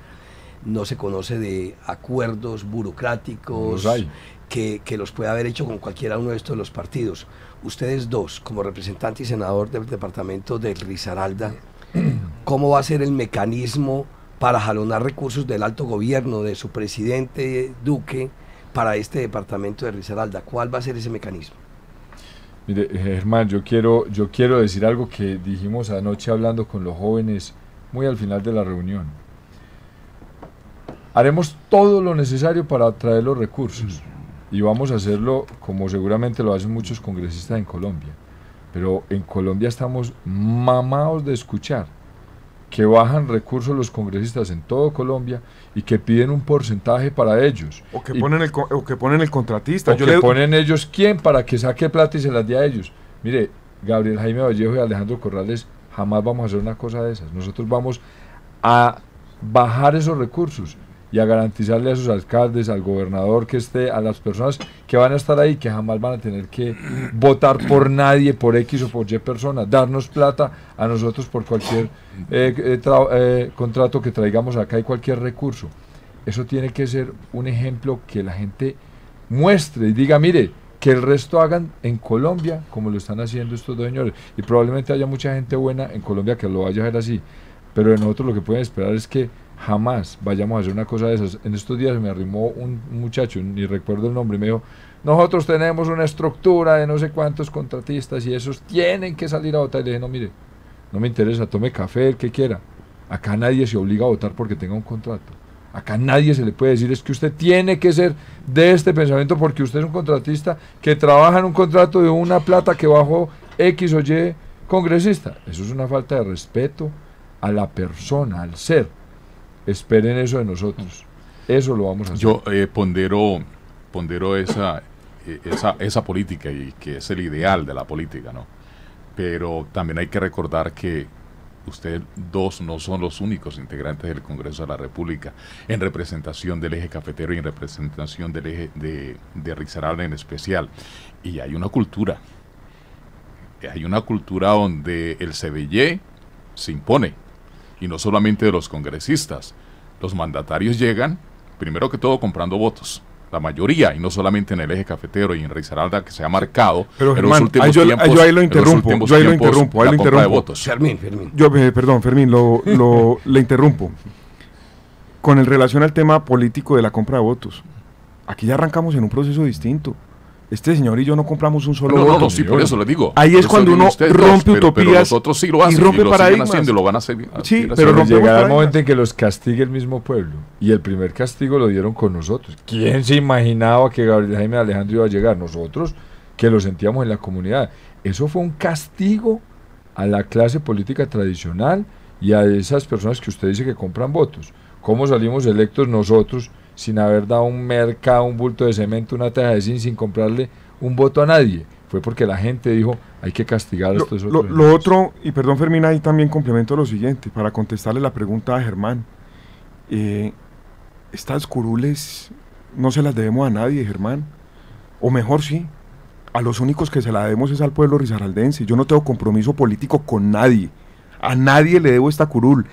no se conoce de acuerdos burocráticos que los pueda haber hecho con cualquiera uno de estos los partidos. Ustedes dos, como representante y senador del departamento de Risaralda, ¿cómo va a ser el mecanismo para jalonar recursos del alto gobierno, de su presidente Duque, para este departamento de Risaralda? ¿Cuál va a ser ese mecanismo? Mire, Germán, yo quiero decir algo que dijimos anoche hablando con los jóvenes muy al final de la reunión. Haremos todo lo necesario para traer los recursos y vamos a hacerlo como seguramente lo hacen muchos congresistas en Colombia. Pero en Colombia estamos mamados de escuchar que bajan recursos los congresistas en todo Colombia y que piden un porcentaje para ellos. O que ponen el contratista. Ponen ellos quién para que saque plata y se las dé a ellos. Mire, Gabriel Jaime Vallejo y Alejandro Corrales, jamás vamos a hacer una cosa de esas. Nosotros vamos a bajar esos recursos y a garantizarle a sus alcaldes, al gobernador que esté, a las personas que van a estar ahí, que jamás van a tener que votar por nadie, por X o por Y persona, darnos plata a nosotros por cualquier contrato que traigamos acá y cualquier recurso. Eso tiene que ser un ejemplo que la gente muestre y diga, mire, que el resto hagan en Colombia como lo están haciendo estos dos señores. Y probablemente haya mucha gente buena en Colombia que lo vaya a hacer así, pero de nosotros lo que pueden esperar es que jamás vayamos a hacer una cosa de esas. En estos días me arrimó un muchacho, ni recuerdo el nombre, y me dijo, nosotros tenemos una estructura de no sé cuántos contratistas y esos tienen que salir a votar. Y le dije, no, mire, no me interesa, tome café, el que quiera. Acá nadie se obliga a votar porque tenga un contrato. Acá nadie se le puede decir, es que usted tiene que ser de este pensamiento porque usted es un contratista que trabaja en un contrato de una plata que bajó X o Y congresista. Eso es una falta de respeto a la persona, al ser. Esperen eso de nosotros. Eso lo vamos a hacer. Yo pondero esa política y que es el ideal de la política, ¿no? Pero también hay que recordar que ustedes dos no son los únicos integrantes del Congreso de la República en representación del eje cafetero y en representación del eje de Risaralda en especial. Y hay una cultura donde el CBY se impone. Y no solamente de los congresistas, los mandatarios llegan, primero que todo comprando votos, la mayoría, y no solamente en el eje cafetero y en Risaralda que se ha marcado, pero Germán, en los últimos tiempos, yo ahí lo interrumpo, Fermín. Fermín, le interrumpo. Con relación al tema político de la compra de votos, aquí ya arrancamos en un proceso distinto. Este señor y yo no compramos un solo voto. No, sí, por eso le digo. Ahí es cuando uno rompe utopías pero los otros sí lo hacen, y rompe paradigmas. Haciendo, y lo van a hacer. Sí, pero llegará el momento en que los castigue el mismo pueblo. Y el primer castigo lo dieron con nosotros. ¿Quién se imaginaba que Gabriel Jaime Alejandro iba a llegar? Nosotros, que lo sentíamos en la comunidad. Eso fue un castigo a la clase política tradicional y a esas personas que usted dice que compran votos. ¿Cómo salimos electos nosotros sin haber dado un mercado, un bulto de cemento, una taja de zinc, sin comprarle un voto a nadie? Fue porque la gente dijo, hay que castigar a estos otros. Lo otro, y perdón Fermín, ahí también complemento lo siguiente, para contestarle la pregunta a Germán. Estas curules no se las debemos a nadie, Germán. O mejor sí, a los únicos que se la debemos es al pueblo risaraldense. Yo no tengo compromiso político con nadie. A nadie le debo esta curul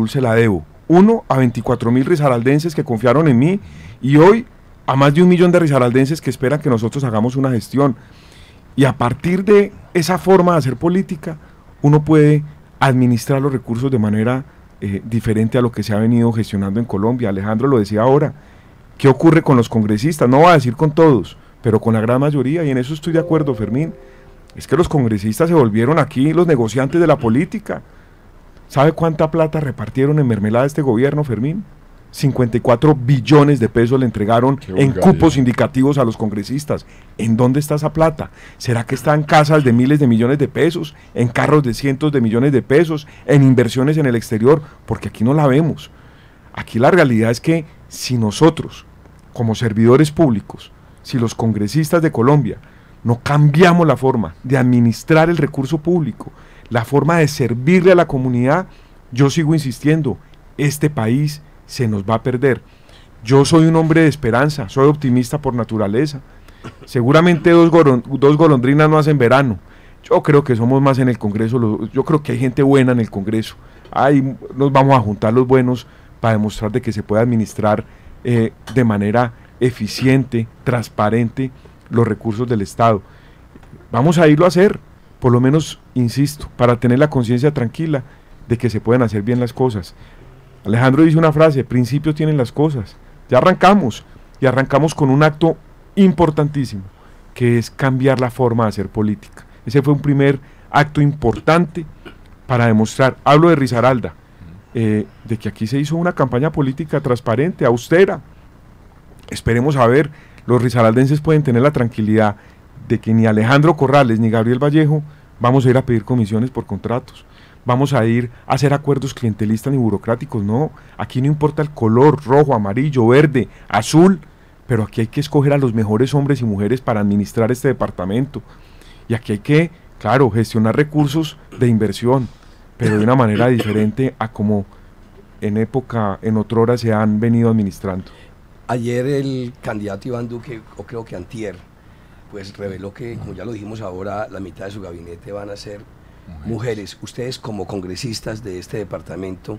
se la debo. 1 a 24.000 risaraldenses que confiaron en mí y hoy a más de 1 millón de risaraldenses que esperan que nosotros hagamos una gestión. Y a partir de esa forma de hacer política, uno puede administrar los recursos de manera diferente a lo que se ha venido gestionando en Colombia. Alejandro lo decía ahora, ¿qué ocurre con los congresistas? No va a decir con todos, pero con la gran mayoría, y en eso estoy de acuerdo, Fermín. Es que los congresistas se volvieron aquí los negociantes de la política. ¿Sabe cuánta plata repartieron en mermelada este gobierno, Fermín? 54 billones de pesos le entregaron en cupos indicativos a los congresistas. ¿En dónde está esa plata? ¿Será que está en casas de miles de millones de pesos, en carros de cientos de millones de pesos, en inversiones en el exterior? Porque aquí no la vemos. Aquí la realidad es que si nosotros, como servidores públicos, si los congresistas de Colombia no cambiamos la forma de administrar el recurso público, la forma de servirle a la comunidad, yo sigo insistiendo, este país se nos va a perder. Yo soy un hombre de esperanza, soy optimista por naturaleza. Seguramente dos golondrinas no hacen verano. Yo creo que somos más en el Congreso, yo creo que hay gente buena en el Congreso. Ahí nos vamos a juntar los buenos para demostrar de que se puede administrar de manera eficiente, transparente, los recursos del Estado. Vamos a irlo a hacer, por lo menos, insisto, para tener la conciencia tranquila de que se pueden hacer bien las cosas. Alejandro dice una frase: principios tienen las cosas. Ya arrancamos, y arrancamos con un acto importantísimo, que es cambiar la forma de hacer política. Ese fue un primer acto importante para demostrar, hablo de Risaralda, de que aquí se hizo una campaña política transparente, austera. Esperemos a ver, los risaraldenses pueden tener la tranquilidad de que ni Alejandro Corrales ni Gabriel Vallejo vamos a ir a pedir comisiones por contratos, vamos a ir a hacer acuerdos clientelistas ni burocráticos, no, aquí no importa el color, rojo, amarillo, verde, azul, pero aquí hay que escoger a los mejores hombres y mujeres para administrar este departamento, y aquí hay que, claro, gestionar recursos de inversión, pero de una manera diferente a como en otrora se han venido administrando. Ayer el candidato Iván Duque, o creo que antier, pues reveló que, como ya lo dijimos ahora, la mitad de su gabinete van a ser mujeres. Ustedes, como congresistas de este departamento,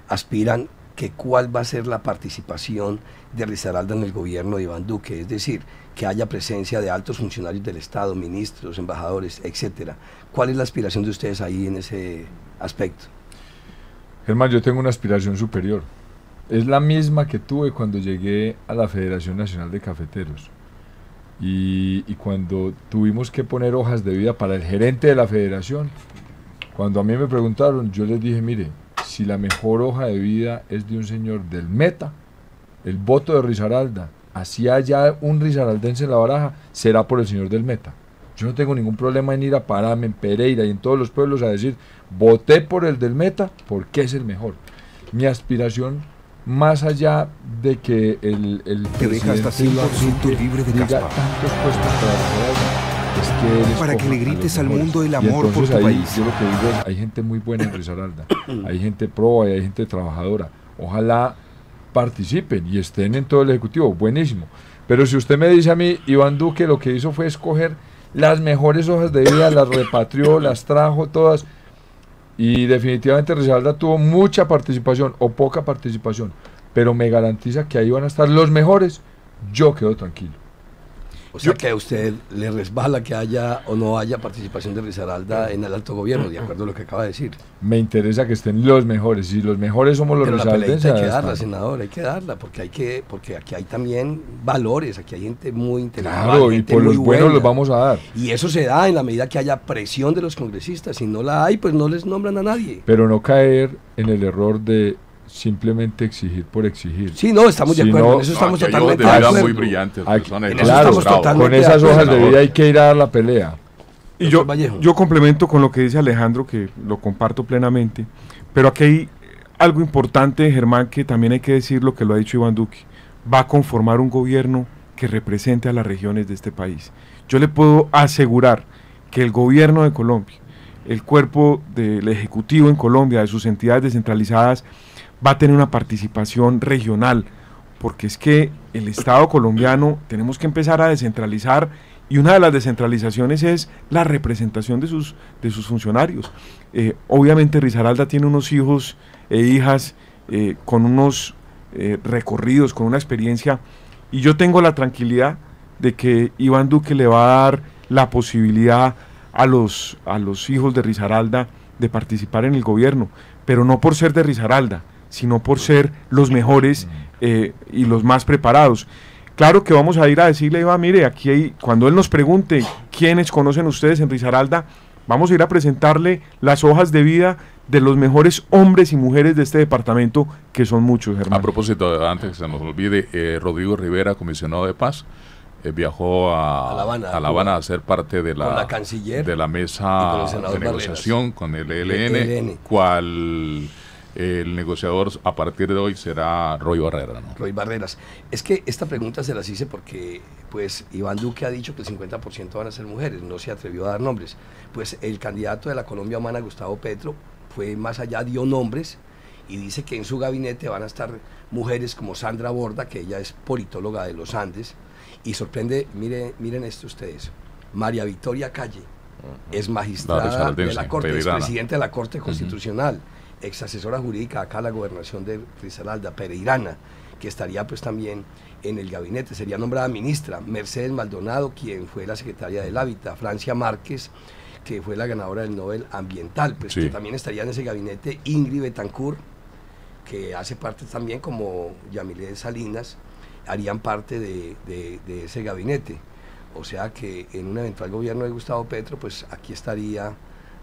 aspiran que cuál va a ser la participación de Risaralda en el gobierno de Iván Duque, es decir, que haya presencia de altos funcionarios del Estado, ministros, embajadores, etcétera. ¿Cuál es la aspiración de ustedes ahí en ese aspecto? Germán, yo tengo una aspiración superior. Es la misma que tuve cuando llegué a la Federación Nacional de Cafeteros. Y cuando tuvimos que poner hojas de vida para el gerente de la federación, cuando a mí me preguntaron, yo les dije, mire, si la mejor hoja de vida es de un señor del Meta, el voto de Risaralda, así haya un risaraldense en la baraja, será por el señor del Meta. Yo no tengo ningún problema en ir a Parame, en Pereira y en todos los pueblos a decir, voté por el del Meta porque es el mejor. Mi aspiración, más allá de que el presidente hasta 100% libre de diga caspa. tantos puestos para es que él Para que le escoja a grites los al mejores. mundo el Y amor por entonces tu ahí, país. yo lo que digo es, hay gente muy buena en Risaralda, hay gente proba y hay gente trabajadora, ojalá participen y estén en todo el ejecutivo, buenísimo, pero si usted me dice a mí, Iván Duque lo que hizo fue escoger las mejores hojas de vida, las repatrió, las trajo todas, y definitivamente Risaralda tuvo mucha participación o poca participación, pero me garantiza que ahí van a estar los mejores, yo quedo tranquilo. O sea que a usted le resbala que haya o no haya participación de Risaralda en el alto gobierno, de acuerdo a lo que acaba de decir. Me interesa que estén los mejores, y los mejores somos los Pero la risaraldenses. peleita hay que darla, senador, hay que darla, porque aquí hay también valores, aquí hay gente muy intelectual, Claro, y gente por muy los buenos buena. los vamos a dar. Y eso se da en la medida que haya presión de los congresistas. Si no la hay, pues no les nombran a nadie. Pero no caer en el error de simplemente exigir por exigir. Sí, no, estamos de Si acuerdo, no, en eso estamos aquí hay totalmente hojas de de vida acuerdo. muy brillantes. Aquí- Personas en que eso han estamos logrado. totalmente Con de esas acuerdo, hojas de senador. vida hay que ir a dar la pelea. Y Doctor Vallejo. yo complemento con lo que dice Alejandro, que lo comparto plenamente, pero aquí hay algo importante, Germán, que también hay que decir lo que lo ha dicho Iván Duque. Va a conformar un gobierno que represente a las regiones de este país. Yo le puedo asegurar que el gobierno de Colombia, el cuerpo del Ejecutivo en Colombia, de sus entidades descentralizadas, va a tener una participación regional, porque es que el Estado colombiano tenemos que empezar a descentralizar, y una de las descentralizaciones es la representación de sus funcionarios. Obviamente Risaralda tiene unos hijos e hijas con unos recorridos, con una experiencia, y yo tengo la tranquilidad de que Iván Duque le va a dar la posibilidad a los hijos de Risaralda de participar en el gobierno, pero no por ser de Risaralda, sino por ser los mejores y los más preparados. Claro que vamos a ir a decirle a Iván, mire, aquí hay, cuando él nos pregunte quiénes conocen ustedes en Risaralda, vamos a ir a presentarle las hojas de vida de los mejores hombres y mujeres de este departamento, que son muchos, Germán. A propósito, antes que se nos olvide, Rodrigo Rivera, comisionado de paz, viajó a La Habana a ser parte de la canciller de la mesa de negociación con el ELN, cual el negociador a partir de hoy será Roy Barreras, ¿no? Roy Barreras. Es que esta pregunta se las hice porque pues Iván Duque ha dicho que el 50% van a ser mujeres, no se atrevió a dar nombres. Pues el candidato de la Colombia Humana, Gustavo Petro, fue más allá, dio nombres, y dice que en su gabinete van a estar mujeres como Sandra Borda, que ella es politóloga de los Andes, y sorprende, miren esto ustedes, María Victoria Calle, es magistrada de la Corte, es presidenta de la Corte Constitucional, ex asesora jurídica acá a la gobernación de Risaralda, pereirana, que estaría pues también en el gabinete, sería nombrada ministra. Mercedes Maldonado, quien fue la secretaria del Hábitat, Francia Márquez, que fue la ganadora del Nobel Ambiental, pues que también estaría en ese gabinete. Ingrid Betancourt, que hace parte también, como Yamile Salinas, harían parte de ese gabinete. O sea que en un eventual gobierno de Gustavo Petro, pues aquí estaría,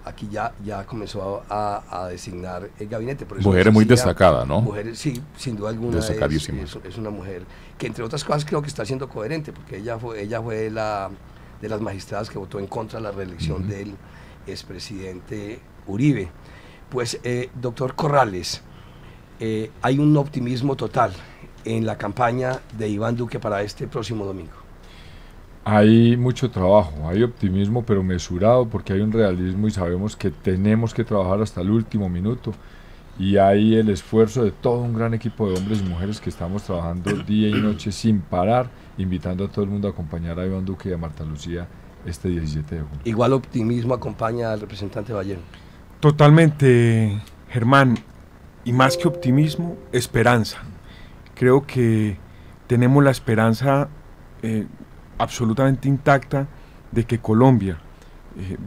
aquí ya comenzó a designar el gabinete. Por eso mujer muy destacada, ¿no? Mujer, sí, sin duda alguna es una mujer que, entre otras cosas, creo que está siendo coherente, porque ella fue de las magistradas que votó en contra de la reelección del expresidente Uribe. Pues, doctor Corrales, hay un optimismo total en la campaña de Iván Duque para este próximo domingo. Hay mucho trabajo, hay optimismo, pero mesurado, porque hay un realismo y sabemos que tenemos que trabajar hasta el último minuto, y hay el esfuerzo de todo un gran equipo de hombres y mujeres que estamos trabajando día y noche sin parar, invitando a todo el mundo a acompañar a Iván Duque y a Marta Lucía este 17 de junio. Igual optimismo acompaña al representante Ballén. Totalmente, Germán, y más que optimismo, esperanza. Creo que tenemos la esperanza absolutamente intacta de que Colombia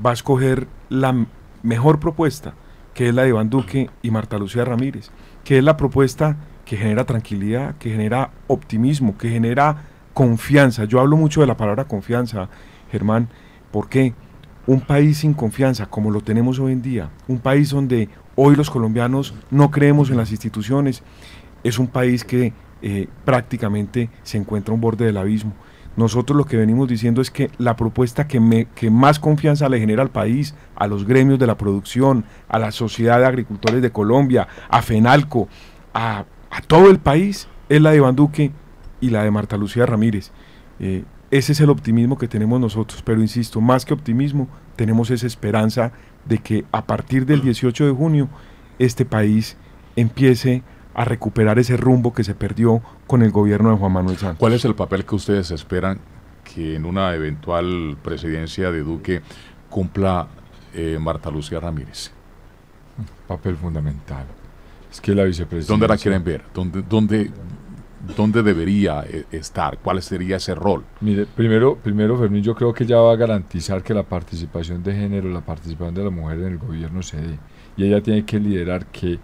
va a escoger la mejor propuesta, que es la de Iván Duque y Marta Lucía Ramírez, que es la propuesta que genera tranquilidad, que genera optimismo, que genera confianza. Yo hablo mucho de la palabra confianza, Germán, porque un país sin confianza, como lo tenemos hoy en día, un país donde hoy los colombianos no creemos en las instituciones, es un país que prácticamente se encuentra a un borde del abismo. Nosotros lo que venimos diciendo es que la propuesta que más confianza le genera al país, a los gremios de la producción, a la Sociedad de Agricultores de Colombia, a FENALCO, a todo el país, es la de Iván Duque y la de Marta Lucía Ramírez. Ese es el optimismo que tenemos nosotros, pero insisto, más que optimismo, tenemos esa esperanza de que a partir del 18 de junio este país empiece a recuperar ese rumbo que se perdió con el gobierno de Juan Manuel Santos. ¿Cuál es el papel que ustedes esperan que en una eventual presidencia de Duque cumpla Marta Lucía Ramírez? Papel fundamental. Es que la vicepresidencia... ¿Dónde la quieren ver? ¿Dónde debería estar? ¿Cuál sería ese rol? Mire, primero, Fermín, yo creo que ella va a garantizar que la participación de género, la participación de la mujer en el gobierno se dé. Y ella tiene que liderar que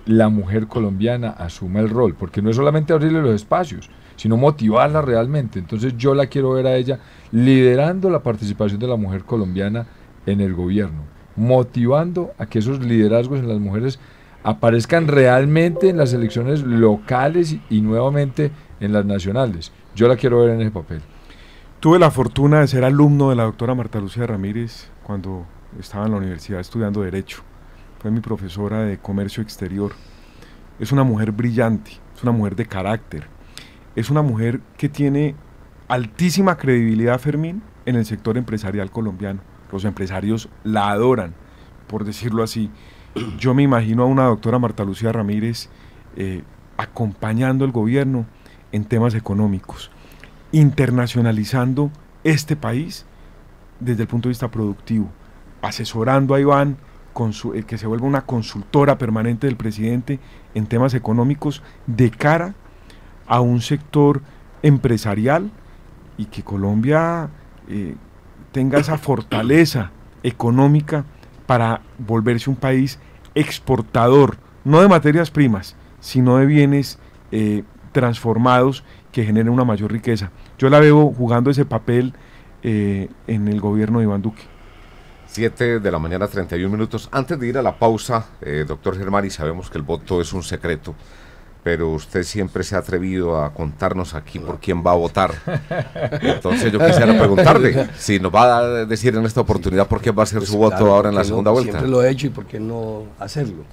la mujer colombiana asuma el rol, porque no es solamente abrirle los espacios, sino motivarla realmente. Entonces yo la quiero ver a ella liderando la participación de la mujer colombiana en el gobierno, motivando a que esos liderazgos en las mujeres aparezcan realmente en las elecciones locales y nuevamente en las nacionales. Yo la quiero ver en ese papel. Tuve la fortuna de ser alumno de la doctora Marta Lucía Ramírez cuando estaba en la universidad estudiando Derecho. Fue mi profesora de Comercio Exterior. Es una mujer brillante, es una mujer de carácter, es una mujer que tiene altísima credibilidad, Fermín, en el sector empresarial colombiano. Los empresarios la adoran, por decirlo así. Yo me imagino a una doctora Marta Lucía Ramírez acompañando el gobierno en temas económicos, internacionalizando este país desde el punto de vista productivo, asesorando a Iván, que se vuelva una consultora permanente del presidente en temas económicos de cara a un sector empresarial, y que Colombia tenga esa fortaleza económica para volverse un país exportador, no de materias primas, sino de bienes transformados que generen una mayor riqueza. Yo la veo jugando ese papel en el gobierno de Iván Duque. 7 de la mañana, 31 minutos. Antes de ir a la pausa, doctor Germán, y sabemos que el voto es un secreto, pero usted siempre se ha atrevido a contarnos aquí por quién va a votar. Entonces yo quisiera preguntarle si nos va a decir en esta oportunidad por qué va a ser su voto ahora en la segunda vuelta. Siempre lo he hecho, y por qué no hacerlo.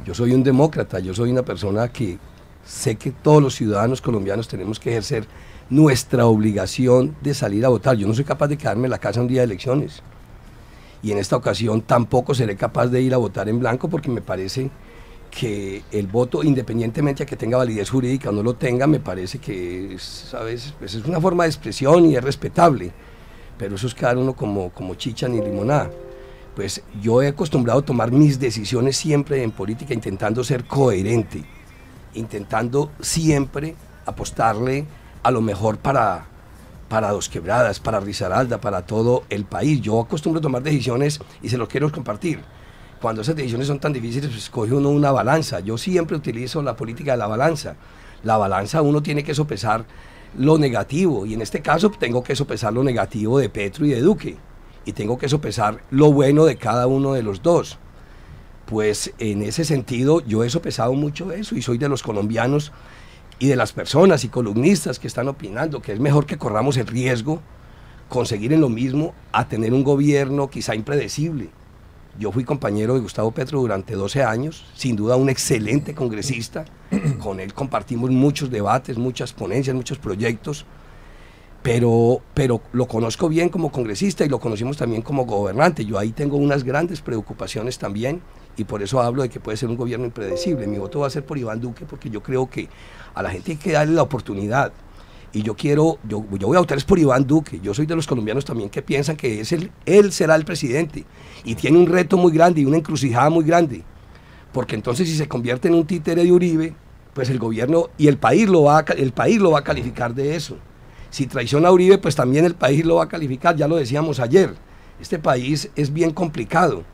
Yo soy un demócrata, yo soy una persona que sé que todos los ciudadanos colombianos tenemos que ejercer nuestra obligación de salir a votar. Yo no soy capaz de quedarme en la casa un día de elecciones, y en esta ocasión tampoco seré capaz de ir a votar en blanco, porque me parece que el voto, independientemente de que tenga validez jurídica o no lo tenga, me parece que ¿sabes? Pues es una forma de expresión y es respetable, pero eso es cada uno como chicha ni limonada. Pues yo he acostumbrado a tomar mis decisiones siempre en política intentando ser coherente, intentando siempre apostarle a lo mejor para Dos Quebradas, para Risaralda, para todo el país. Yo acostumbro a tomar decisiones y se los quiero compartir. Cuando esas decisiones son tan difíciles, pues coge uno una balanza. Yo siempre utilizo la política de la balanza. La balanza uno tiene que sopesar lo negativo, y en este caso tengo que sopesar lo negativo de Petro y de Duque, y tengo que sopesar lo bueno de cada uno de los dos. Pues en ese sentido yo he sopesado mucho eso, y soy de los colombianos y de las personas y columnistas que están opinando que es mejor que corramos el riesgo, conseguir en lo mismo, a tener un gobierno quizá impredecible. Yo fui compañero de Gustavo Petro durante 12 años, sin duda un excelente congresista, con él compartimos muchos debates, muchas ponencias, muchos proyectos, pero lo conozco bien como congresista y lo conocimos también como gobernante. Yo ahí tengo unas grandes preocupaciones también, y por eso hablo de que puede ser un gobierno impredecible. Mi voto va a ser por Iván Duque, porque yo creo que a la gente hay que darle la oportunidad. Y yo voy a votar por Iván Duque. Yo soy de los colombianos también que piensan que él será el presidente, y tiene un reto muy grande y una encrucijada muy grande, porque entonces si se convierte en un títere de Uribe, pues el gobierno y el país lo va a calificar de eso. Si traiciona a Uribe, pues también el país lo va a calificar. Ya lo decíamos ayer, este país es bien complicado.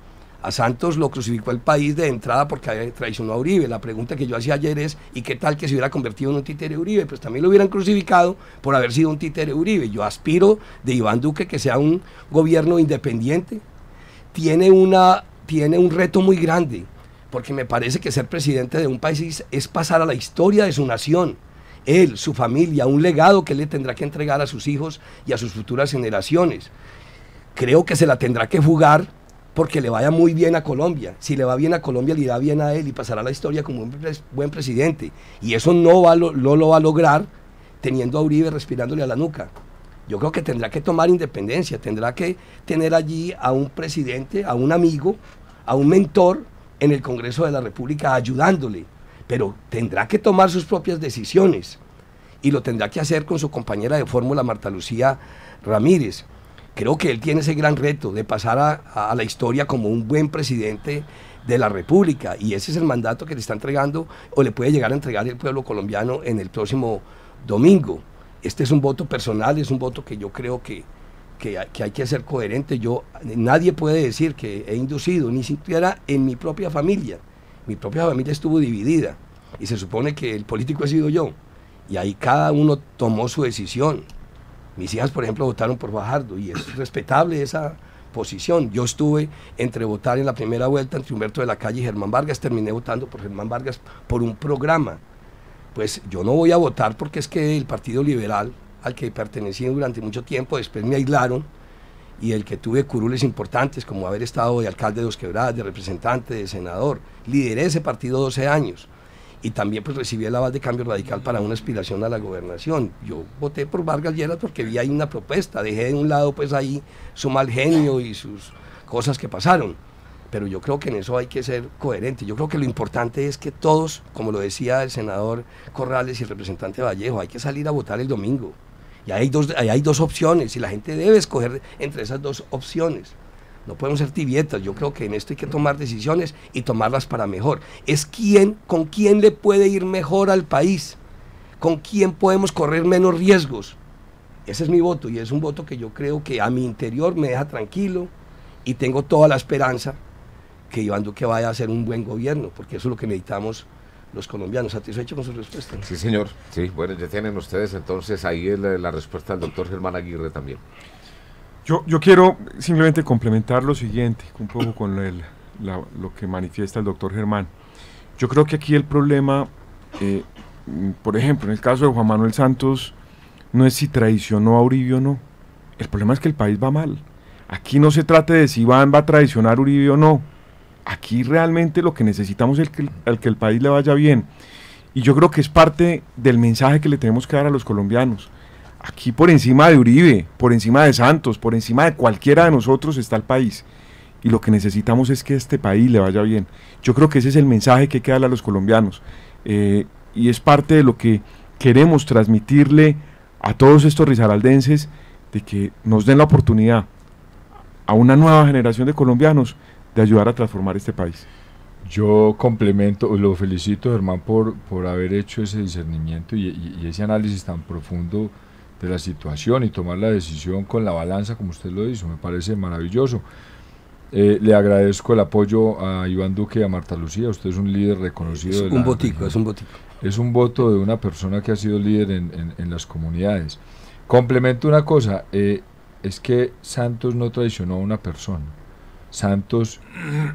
A Santos lo crucificó el país de entrada porque traicionó a Uribe. La pregunta que yo hacía ayer es, ¿y qué tal que se hubiera convertido en un títere de Uribe? Pues también lo hubieran crucificado por haber sido un títere de Uribe. Yo aspiro de Iván Duque que sea un gobierno independiente. Tiene un reto muy grande, porque me parece que ser presidente de un país es pasar a la historia de su nación. Él, su familia, un legado que él le tendrá que entregar a sus hijos y a sus futuras generaciones. Creo que se la tendrá que jugar porque le vaya muy bien a Colombia. Si le va bien a Colombia, le irá bien a él y pasará a la historia como un buen presidente. Y eso no lo va a lograr teniendo a Uribe respirándole a la nuca. Yo creo que tendrá que tomar independencia, tendrá que tener allí a un presidente, a un amigo, a un mentor en el Congreso de la República ayudándole, pero tendrá que tomar sus propias decisiones, y lo tendrá que hacer con su compañera de fórmula, Marta Lucía Ramírez. Creo que él tiene ese gran reto de pasar a la historia como un buen presidente de la República, y ese es el mandato que le está entregando, o le puede llegar a entregar el pueblo colombiano en el próximo domingo. Este es un voto personal, es un voto que yo creo que hay que ser coherente. Nadie puede decir que he inducido, ni siquiera en mi propia familia. Mi propia familia estuvo dividida, y se supone que el político he sido yo, y ahí cada uno tomó su decisión. Mis hijas, por ejemplo, votaron por Fajardo, y es respetable esa posición. Yo estuve entre votar en la primera vuelta entre Humberto de la Calle y Germán Vargas, terminé votando por Germán Vargas por un programa. Pues yo no voy a votar porque es que el Partido Liberal, al que pertenecí durante mucho tiempo, después me aislaron, y el que tuve curules importantes, como haber estado de alcalde de Dos Quebradas, de representante, de senador. Lideré ese partido 12 años, y también pues recibí el aval de Cambio Radical para una aspiración a la gobernación. Yo voté por Vargas Lleras porque vi ahí una propuesta, dejé de un lado pues ahí su mal genio y sus cosas que pasaron. Pero yo creo que en eso hay que ser coherente. Yo creo que lo importante es que todos, como lo decía el senador Corrales y el representante Vallejo, hay que salir a votar el domingo. Y hay dos opciones, y la gente debe escoger entre esas dos opciones. No podemos ser tibietas. Yo creo que en esto hay que tomar decisiones y tomarlas para mejor. Es con quién le puede ir mejor al país, con quién podemos correr menos riesgos. Ese es mi voto, y es un voto que yo creo que a mi interior me deja tranquilo, y tengo toda la esperanza que Iván Duque vaya a hacer un buen gobierno, porque eso es lo que necesitamos los colombianos. ¿Satisfecho con su respuesta? Sí, señor. Sí, bueno, ya tienen ustedes entonces ahí la respuesta del doctor Germán Aguirre también. Yo quiero simplemente complementar lo siguiente, un poco con lo que manifiesta el doctor Germán. Yo creo que aquí el problema, por ejemplo, en el caso de Juan Manuel Santos, no es si traicionó a Uribe o no. El problema es que el país va mal. Aquí no se trata de si Iván va a traicionar a Uribe o no. Aquí realmente lo que necesitamos es que el país le vaya bien. Y yo creo que es parte del mensaje que le tenemos que dar a los colombianos. Aquí por encima de Uribe, por encima de Santos, por encima de cualquiera de nosotros está el país. y lo que necesitamos es que este país le vaya bien. Yo creo que ese es el mensaje que hay que darle a los colombianos, y es parte de lo que queremos transmitirle a todos estos risaraldenses, de que nos den la oportunidad a una nueva generación de colombianos de ayudar a transformar este país. Yo complemento, lo felicito, Germán, por haber hecho ese discernimiento y ese análisis tan profundo de la situación y tomar la decisión con la balanza como usted lo hizo, me parece maravilloso. Le agradezco el apoyo a Iván Duque y a Marta Lucía, usted es un líder reconocido. Es un botico, es un botico. Es un voto de una persona que ha sido líder en las comunidades. Complemento una cosa, es que Santos no traicionó a una persona. Santos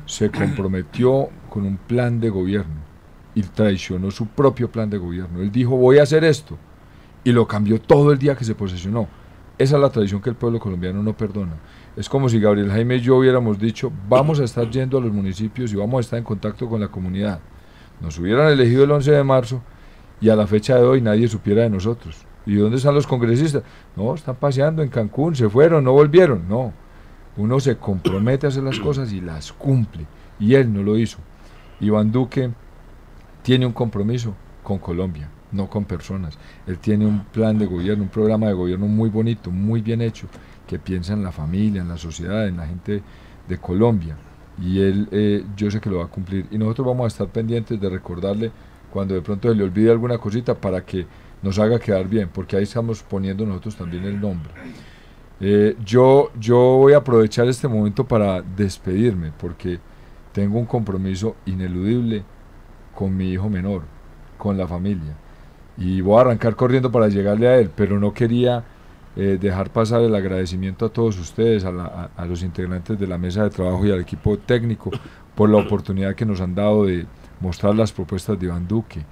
se comprometió con un plan de gobierno y traicionó su propio plan de gobierno. Él dijo, voy a hacer esto, y lo cambió todo el día que se posesionó. Esa es la traición que el pueblo colombiano no perdona. Es como si Gabriel Jaime y yo hubiéramos dicho, vamos a estar yendo a los municipios y vamos a estar en contacto con la comunidad. Nos hubieran elegido el 11 de marzo y a la fecha de hoy nadie supiera de nosotros. ¿Y dónde están los congresistas? No, están paseando en Cancún, se fueron, no volvieron. No, uno se compromete a hacer las cosas y las cumple, y él no lo hizo. Iván Duque tiene un compromiso con Colombia, no con personas. Él tiene un plan de gobierno, un programa de gobierno muy bonito, muy bien hecho, que piensa en la familia, en la sociedad, en la gente de Colombia, y él yo sé que lo va a cumplir, y nosotros vamos a estar pendientes de recordarle cuando de pronto se le olvide alguna cosita para que nos haga quedar bien, porque ahí estamos poniendo nosotros también el nombre. Yo voy a aprovechar este momento para despedirme, porque tengo un compromiso ineludible con mi hijo menor, con la familia, y voy a arrancar corriendo para llegarle a él, pero no quería dejar pasar el agradecimiento a todos ustedes, a los integrantes de la mesa de trabajo y al equipo técnico, por la oportunidad que nos han dado de mostrar las propuestas de Iván Duque,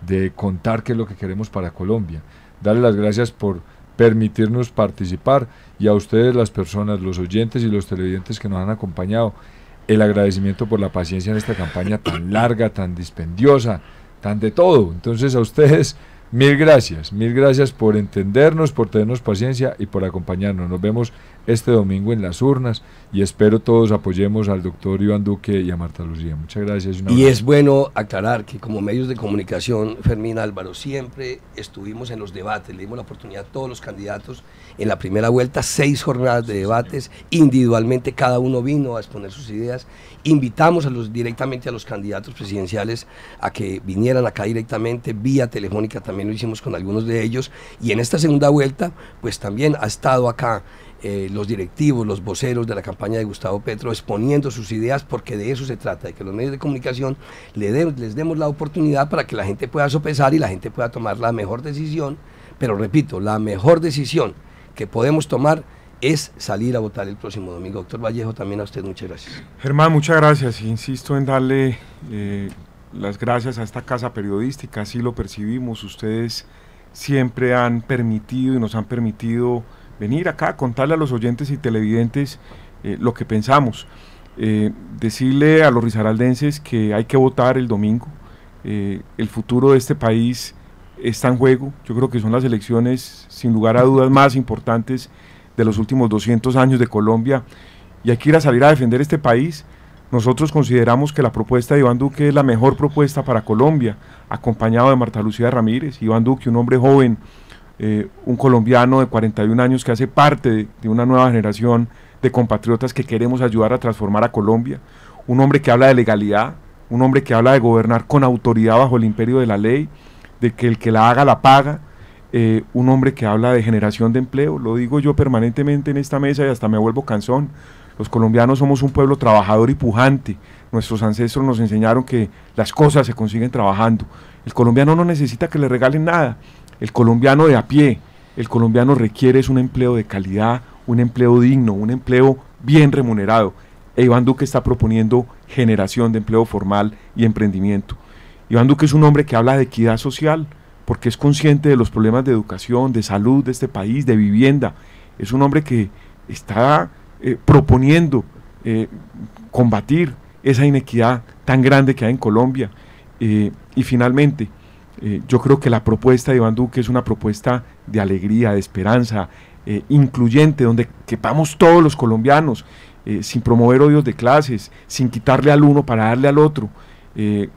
de contar qué es lo que queremos para Colombia. Darle las gracias por permitirnos participar, y a ustedes, las personas, los oyentes y los televidentes que nos han acompañado, el agradecimiento por la paciencia en esta campaña tan larga, tan dispendiosa, tan de todo. Entonces, a ustedes, mil gracias por entendernos, por tenernos paciencia y por acompañarnos. Nos vemos este domingo en las urnas, y espero todos apoyemos al doctor Iván Duque y a Marta Lucía. Muchas gracias. Y es bueno aclarar que como medios de comunicación, Fermín, Álvaro, siempre estuvimos en los debates, le dimos la oportunidad a todos los candidatos en la primera vuelta, 6 jornadas de debates, individualmente cada uno vino a exponer sus ideas, invitamos directamente a los candidatos presidenciales a que vinieran acá directamente, vía telefónica también lo hicimos con algunos de ellos, y en esta segunda vuelta pues también ha estado acá los directivos, los voceros de la campaña de Gustavo Petro exponiendo sus ideas, porque de eso se trata, de que los medios de comunicación les demos la oportunidad para que la gente pueda sopesar y la gente pueda tomar la mejor decisión. Pero repito, la mejor decisión que podemos tomar es salir a votar el próximo domingo. Doctor Vallejo, también a usted muchas gracias. Germán, muchas gracias. Insisto en darle las gracias a esta casa periodística, así lo percibimos. Ustedes siempre han permitido y nos han permitido venir acá a contarle a los oyentes y televidentes lo que pensamos. Decirle a los risaraldenses que hay que votar el domingo. El futuro de este país está en juego. Yo creo que son las elecciones, sin lugar a dudas, más importantes de los últimos 200 años de Colombia, y hay que ir a salir a defender este país. Nosotros consideramos que la propuesta de Iván Duque es la mejor propuesta para Colombia, acompañado de Marta Lucía Ramírez. Iván Duque, un hombre joven, un colombiano de 41 años que hace parte de una nueva generación de compatriotas que queremos ayudar a transformar a Colombia, un hombre que habla de legalidad, un hombre que habla de gobernar con autoridad bajo el imperio de la ley, de que el que la haga la paga, un hombre que habla de generación de empleo. Lo digo yo permanentemente en esta mesa y hasta me vuelvo cansón. Los colombianos somos un pueblo trabajador y pujante. Nuestros ancestros nos enseñaron que las cosas se consiguen trabajando. El colombiano no necesita que le regalen nada. El colombiano de a pie, el colombiano requiere es un empleo de calidad, un empleo digno, un empleo bien remunerado. E Iván Duque está proponiendo generación de empleo formal y emprendimiento. Iván Duque es un hombre que habla de equidad social, porque es consciente de los problemas de educación, de salud de este país, de vivienda. Es un hombre que está proponiendo combatir esa inequidad tan grande que hay en Colombia. Y finalmente, Yo creo que la propuesta de Iván Duque es una propuesta de alegría, de esperanza, incluyente, donde quepamos todos los colombianos, sin promover odios de clases, sin quitarle al uno para darle al otro,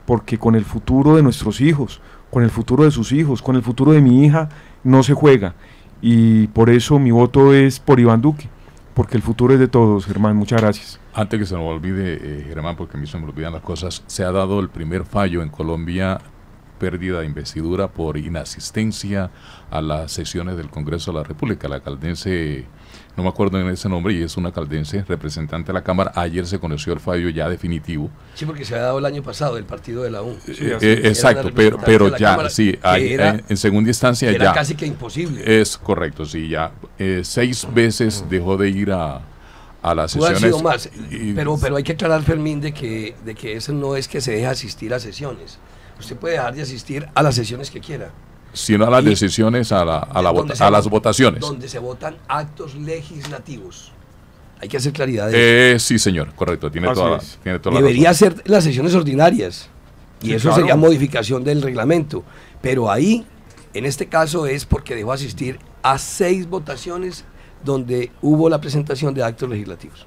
porque con el futuro de nuestros hijos, con el futuro de sus hijos, con el futuro de mi hija, no se juega. Y por eso mi voto es por Iván Duque, porque el futuro es de todos, Germán. Muchas gracias. Antes que se me olvide, Germán, porque a mí se me olvidan las cosas, se ha dado el primer fallo en Colombia, pérdida de investidura por inasistencia a las sesiones del Congreso de la República. La caldense, no me acuerdo en ese nombre, y es una caldense, representante de la Cámara. Ayer se conoció el fallo ya definitivo. Sí, porque se ha dado el año pasado del partido de la U. Sí, exacto, pero ya, Cámara, sí, en segunda instancia era ya. casi que imposible. Es correcto, sí, ya 6 veces dejó de ir a las sesiones. Sido más, pero hay que aclarar, Fermín, de que eso no es que se deje asistir a sesiones. Usted puede dejar de asistir a las sesiones que quiera. Sino a las decisiones, a las votaciones. Donde se votan actos legislativos. Hay que hacer claridad de eso. Sí, señor, correcto. Tiene toda la Debería razón. ser las sesiones ordinarias. Y Sí, eso claro. sería modificación del reglamento. Pero ahí, en este caso, es porque dejó asistir a 6 votaciones donde hubo la presentación de actos legislativos.